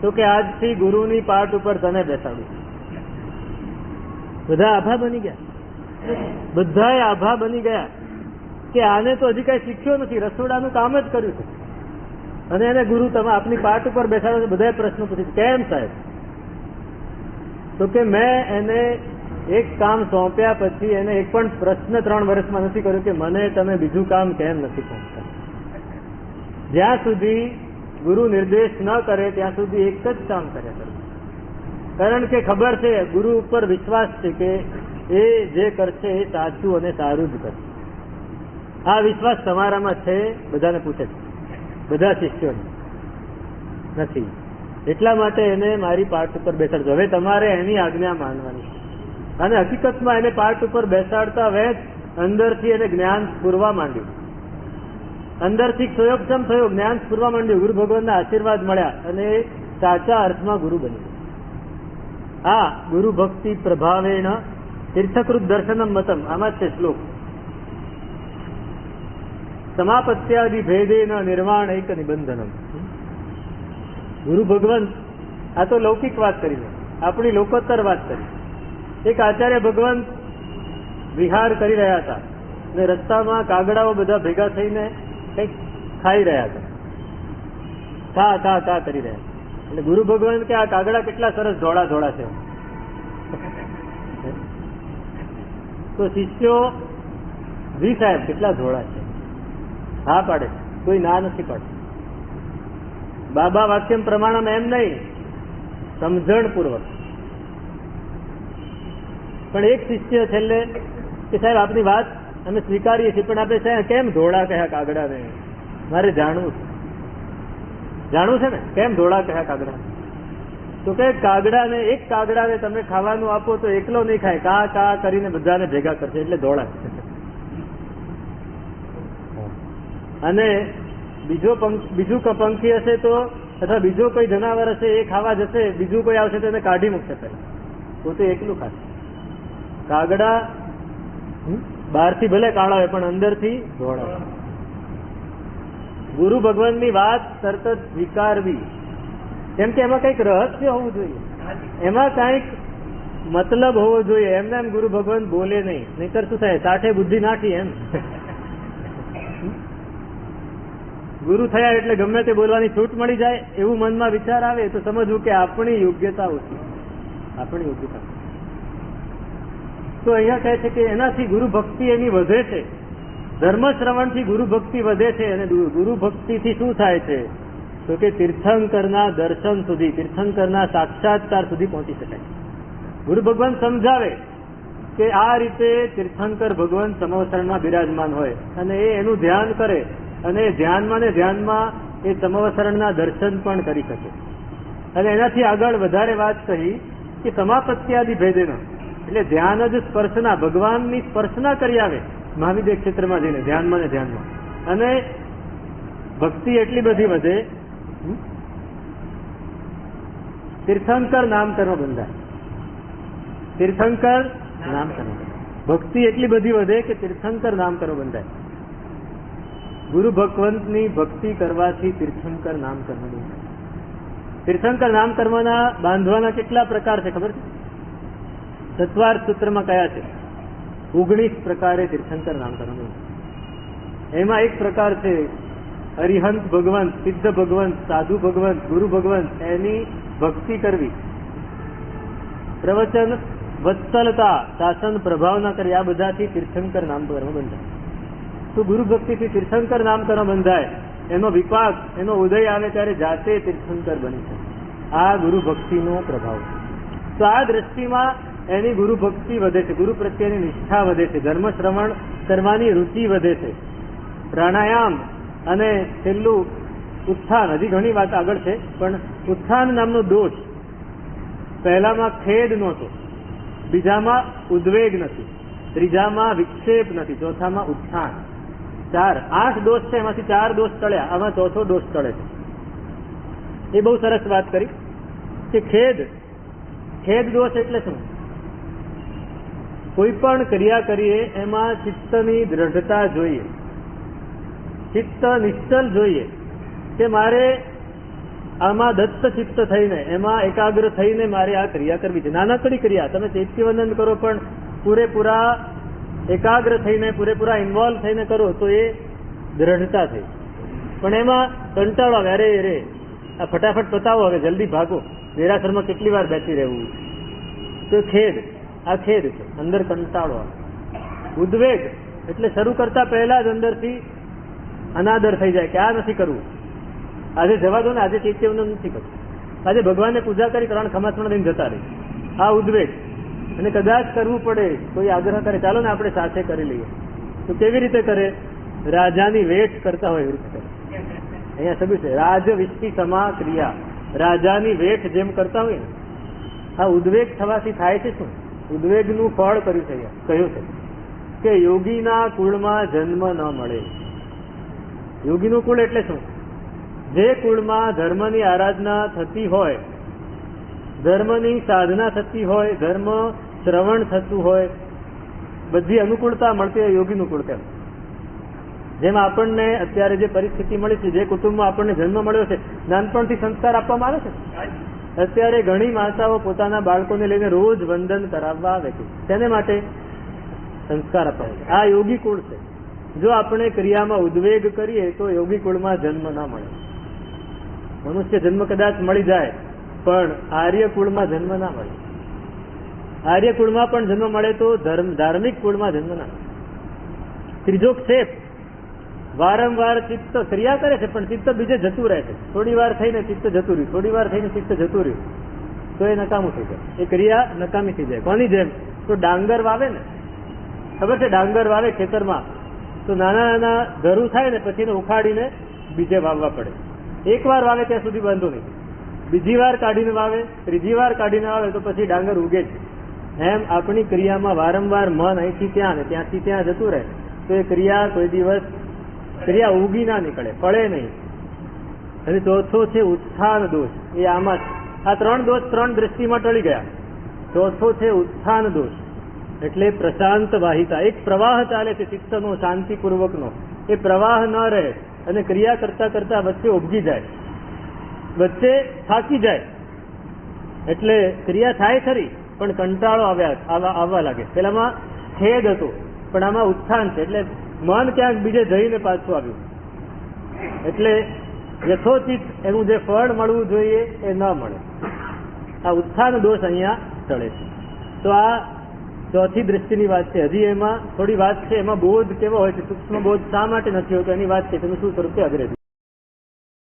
તો કે આજથી ગુરુની પાટ ઉપર તને બેસાડું. બધા આભા બની ગયા કે આને તો હજી કઈ શીખ્યો નથી, રસોડાનું કામ જ કર્યું છે અને એને ગુરુ તમે આપની પાટ ઉપર બેસાડો. બધા પ્રશ્નો પૂછે, કેમ સાહેબ? તો કે મેં એને એક કામ સોંપ્યા પછી એને એક પણ પ્રશ્ન 3 વર્ષમાં નથી કર્યો કે મને તમે બીજું કામ કેમ નથી સોંપતા. જ્યાં સુધી ગુરુ નિર્દેશ ન કરે ત્યાં સુધી એક જ કામ કર્યા કરવું. કારણ કે ખબર છે, ગુરુ ઉપર વિશ્વાસ છે કે એ જે કરશે એ સાચું અને સારું જ કરશે. આ વિશ્વાસ તમારામાં છે? બધાને પૂછે છે, બધા શિષ્યોને નથી. એટલા માટે એને મારી પાઠ ઉપર બેસાડજો. હવે તમારે એની આજ્ઞા માનવાની. અને હકીકતમાં એને પાઠ ઉપર બેસાડતા વેચ અંદરથી એને જ્ઞાન સ્ફુરવા માંડ્યું. અંદરથી સંયોગક્ષમ થયો, જ્ઞાન સ્ફુરવા માંડ્યું. ગુરુ ભગવાનના આશીર્વાદ મળ્યા અને સાચા અર્થમાં ગુરુ બન્યું. આ ગુરુ ભક્તિ પ્રભાવેણ તીર્થકૃત દર્શનમ મતમ. આમાં છે શ્લોક. સમાપત્યાદિ ભેદેન નિર્વાણ એક નિબંધનમ. ગુરુ ભગવાન, આ તો લૌકિક વાત કરી, આપણી લોકોત્તર વાત કરી. એક આચાર્ય ભગવાન વિહાર કરી રહ્યા હતા અને રસ્તામાં કાગડાઓ બધા ભેગા થઈને કંઈક ખાઈ રહ્યા હતા. કા કા કા કરી રહ્યા. એટલે ગુરુ ભગવાન કે આ કાગડા કેટલા સરસ ધોળા ધોળા છે. તો શિષ્યો, જી સાહેબ કેટલા ધોળા છે. હા પાડે, કોઈ ના નથી પાડે. બાબા વાક્યમ પ્રમાણમ એમ નહીં, સમજણ પૂર્વક. પણ એક શિષ્ય છેલ્લે કે સાહેબ આપની વાત અમે સ્વીકારીએ છીએ, પણ આપણે કેમ ધોળા કહ્યા કાગડાને? મારે જાણવું છે. જાણવું છે ને કેમ ધોળા કહ્યા કાગડા? તો કે કાગડાને, એક કાગડાને તમે ખાવાનું આપો તો એકલો નહીં ખાય, કા કા કરીને બધાને ભેગા કરશે, એટલે ધોળા. અને બીજું પંખી હશે તો, અથવા બીજો કોઈ જનાવર હશે એ ખાવા જશે, બીજું કોઈ આવશે તો એને કાઢી મૂકશે પહેલા, પોતે એકલું ખાશે. કાગડા બહારથી ભલે કાળા હોય પણ અંદરથી ધોળા હોય. ગુરુ ભગવાનની વાત તરત જ સ્વીકારવી, કેમ કે એમાં કંઈક રહસ્ય હોવું જોઈએ, એમાં કંઈક મતલબ હોવો જોઈએ. એમને એમ ગુરુ ભગવાન બોલે નહીં, નહીતર શું થાય, સાઠે બુદ્ધિ નાખી એમ. ગુરુ થયા એટલે ગમે તે બોલવાની છૂટ મળી જાય એવું મનમાં વિચાર આવે તો સમજવું કે આપણી યોગ્યતા ઓછી, આપણી યોગ્યતા. તો અહીંયા કહે છે કે એનાથી ગુરુ ભક્તિ એની વધે છે. ધર્મ શ્રવણથી ગુરુ ભક્તિ વધે છે. અને ગુરુ ભક્તિથી શું થાય છે તો કે તીર્થંકરના દર્શન સુધી, તીર્થંકરના સાક્ષાત્કાર સુધી પહોંચી શકાય. ગુરુ ભગવાન સમજાવે કે આ રીતે તીર્થંકર ભગવાન સમવસરણમાં બિરાજમાન હોય અને એ એનું ધ્યાન કરે અને ધ્યાનમાં ને ધ્યાનમાં એ સમવસરણના દર્શન પણ કરી શકે. અને એનાથી આગળ વધારે વાત કહી કે સમાપત્યાદિ ભેદેન, એટલે ધ્યાન જ સ્પર્શના, ભગવાનની સ્પર્શના કરી આવે મહાવિદ્ય ક્ષેત્રમાં જઈને ધ્યાનમાં ને ધ્યાનમાં. અને ભક્તિ એટલી બધી વધે, તીર્થંકર નામ કર્મ બંધાય. તીર્થંકર નામ કર્મ, ભક્તિ એટલી બધી વધે કે તીર્થંકર નામ કર્મ બંધાય. ગુરુ ભગવંતની ભક્તિ કરવાથી તીર્થંકર નામ કર્મ બંધાય. તીર્થંકર નામ કર્મના બાંધવાના કેટલા પ્રકાર છે ખબર છે? સત્વાર સૂત્રમાં કયા છે? 19 પ્રકારે તીર્થંકર નામ કર્મ બંધાય. એમાં એક પ્રકાર છે અરિહંત ભગવંત, સિદ્ધ ભગવંત, સાધુ ભગવંત, ગુરુ ભગવંત, એની ભક્તિ કરવી. પ્રવચન વત્સલતા, શાસન પ્રભાવ ના કરી, આ બધાથી તીર્થંકર નામ કર્મ બંધાય. તો ગુરુ ભક્તિથી તીર્થંકર નામ કર્મ બંધાય. એનો વિપાક, એનો ઉદય આવે ત્યારે જાતે તીર્થંકર બની શકે. આ ગુરુ ભક્તિનો પ્રભાવ છે. તો આ દ્રષ્ટિમાં એની ગુરુ ભક્તિ વધે છે, ગુરુ પ્રત્યેની નિષ્ઠા વધે છે, ધર્મ શ્રવણ કરવાની રુચિ વધે છે. પ્રાણાયામ અને છેલ્લું ઉત્થાન, હજી ઘણી વાત આગળ છે, પણ ઉત્થાન નામનો દોષ, પહેલામાં ખેદ નહોતો, બીજામાં ઉદ્વેગ નથી, ત્રીજામાં વિક્ષેપ નથી, ચોથામાં ઉત્થાન. 8 દોષ છે, એમાંથી 4 દોષ ટળ્યા, આમાં ચોથો દોષ ટળે છે. એ બહુ સરસ વાત કરી કે ખેદ દોષ એટલે શું? કોઈ પણ ક્રિયા કરીએ એમાં ચિત્તની દ્રઢતા જોઈએ, ચિત્ત નિશ્ચલ જોઈએ કે મારે આમાં દત્ત ચિત્ત થઈને, એમાં એકાગ્ર થઈને મારે આ ક્રિયા કરવી છે. નાનકડી ક્રિયા, તમે ચૈત્યવંદન કરો પણ પૂરેપૂરા એકાગ્ર થઈને, પૂરેપૂરા ઇન્વોલ્વ થઈને કરો તો એ દ્રઢતા થઈ. પણ એમાં કંટાળો આવે, અરે રે આ ફટાફટ પતાવો, હવે જલ્દી ભાગો, દેરાસરમાં કેટલી વાર બેસી રહેવું. તો ખેદ, આ ખેદ છે, અંદર કંટાળો આવે. ઉદ્વેગ એટલે શરૂ કરતા પહેલા જ અંદરથી અનાદર થઈ જાય કે આ નથી કરવું. આજે જવા દો ને, આજે ચૈત્યવન નથી કરતું, આજે ભગવાનને પૂજા કરી ત્રણ ખમાસમાં દઈને જતા રહે. આ ઉદ્વેગ, અને કદાચ કરવું પડે, કોઈ આગ્રહ કરે ચાલો ને આપણે સાથે કરી લઈએ, તો કેવી રીતે કરે? રાજાની વેઠ કરતા હોય એવી રીતે કરે. અહીંયા સબી છે રાજ વિષ્ટિ સમા ક્રિયા, રાજાની વેઠ જેમ કરતા હોય ને, આ ઉદ્વેગ થવાથી થાય છે શું? ઉદ્વેગનું ફળ કર્યું છે, કહ્યું છે કે યોગીના કુળમાં જન્મ ન મળે. યોગીનું કુળ એટલે શું? જે કુળમાં ધર્મની આરાધના થતી હોય, ધર્મની સાધના થતી હોય, ધર્મ શ્રવણ થતું હોય, બધી અનુકૂળતા મળતી હોય, યોગીનું કુળ કેમ? જેમ આપણને અત્યારે જે પરિસ્થિતિ મળી છે, જે કુટુંબમાં આપણને જન્મ મળ્યો છે, નાનપણથી સંસ્કાર આપવામાં આવે છે. અત્યારે ઘણી માતાઓ પોતાના બાળકોને લઈને રોજ વંદન કરાવવા આવે છે. તેને માટે સંસ્કાર અપાવે છે. આ યોગી કુળ છે. જો આપણે ક્રિયામાં ઉદ્વેગ કરીએ તો યોગી કુળમાં જન્મ ના મળે. મનુષ્ય જન્મ કદાચ મળી જાય, પણ આર્ય કુળમાં જન્મ ના મળે. આર્ય કુળમાં પણ જન્મ મળે તો ધાર્મિક કુળમાં જન્મ ના મળે. ત્રીજો ક્ષેપ, વારંવાર ચિત્ત ક્રિયા કરે છે પણ ચિત્ત બીજે જતું રહે છે. થોડી વાર થઈને ચિત્ત જતું રહ્યું, થોડી વાર થઈને ચિત્ત જતું રહ્યું, તો એ નકામું થઈ જાય, એ ક્રિયા નકામી થઈ જાય. કોની જેમ? તો ડાંગર વાવે ને, ખબર છે ડાંગર વાવે ખેતરમાં, તો નાના નાના ધરું થાય ને પછી એને ઉખાડીને બીજે વાવવા પડે. એક વાર વાવે ત્યાં સુધી વાંધો નહીં, બીજી વાર કાઢીને વાવે, ત્રીજી વાર કાઢીને વાવે તો પછી ડાંગર ઉગે છે. એમ આપણી ક્રિયામાં વારંવાર મન અહીંથી ત્યાં ને ત્યાંથી ત્યાં જતું રહે તો એ ક્રિયા કોઈ દિવસ ક્રિયા ઉગી ના નીકળે, ફળે નહીં. અને ચોથો છે ઉત્થાન દોષ. એ આમાં આ ત્રણ દોષ ત્રણ દ્રષ્ટિમાં ટળી ગયા. ચોથો છે ઉત્થાન દોષ, એટલે પ્રશાંત વાહિતા. એક પ્રવાહ ચાલે છે ચિત્તનો, શાંતિપૂર્વકનો, એ પ્રવાહ ન રહે અને ક્રિયા કરતા કરતા વચ્ચે ઉભગી જાય, વચ્ચે થાકી જાય. એટલે ક્રિયા થાય ખરી પણ કંટાળો આવવા લાગે. પેલામાં ખેદ હતો પણ આમાં ઉત્થાન છે, એટલે મન ક્યાંક બીજે જઈને પાછું આવ્યું. એટલે યથોચિત એનું જે ફળ મળવું જોઈએ એ ન મળે. આ ઉત્થાન દોષ અહીંયા ટળે છે. તો આ ચોથી દ્રષ્ટિની વાત છે. હજી એમાં થોડી વાત છે, એમાં બોધ કેવો હોય છે, સૂક્ષ્મ બોધ શા માટે નથી હોતો એની વાત છે. તેનું શું સ્વરૂપ છે અગ્રે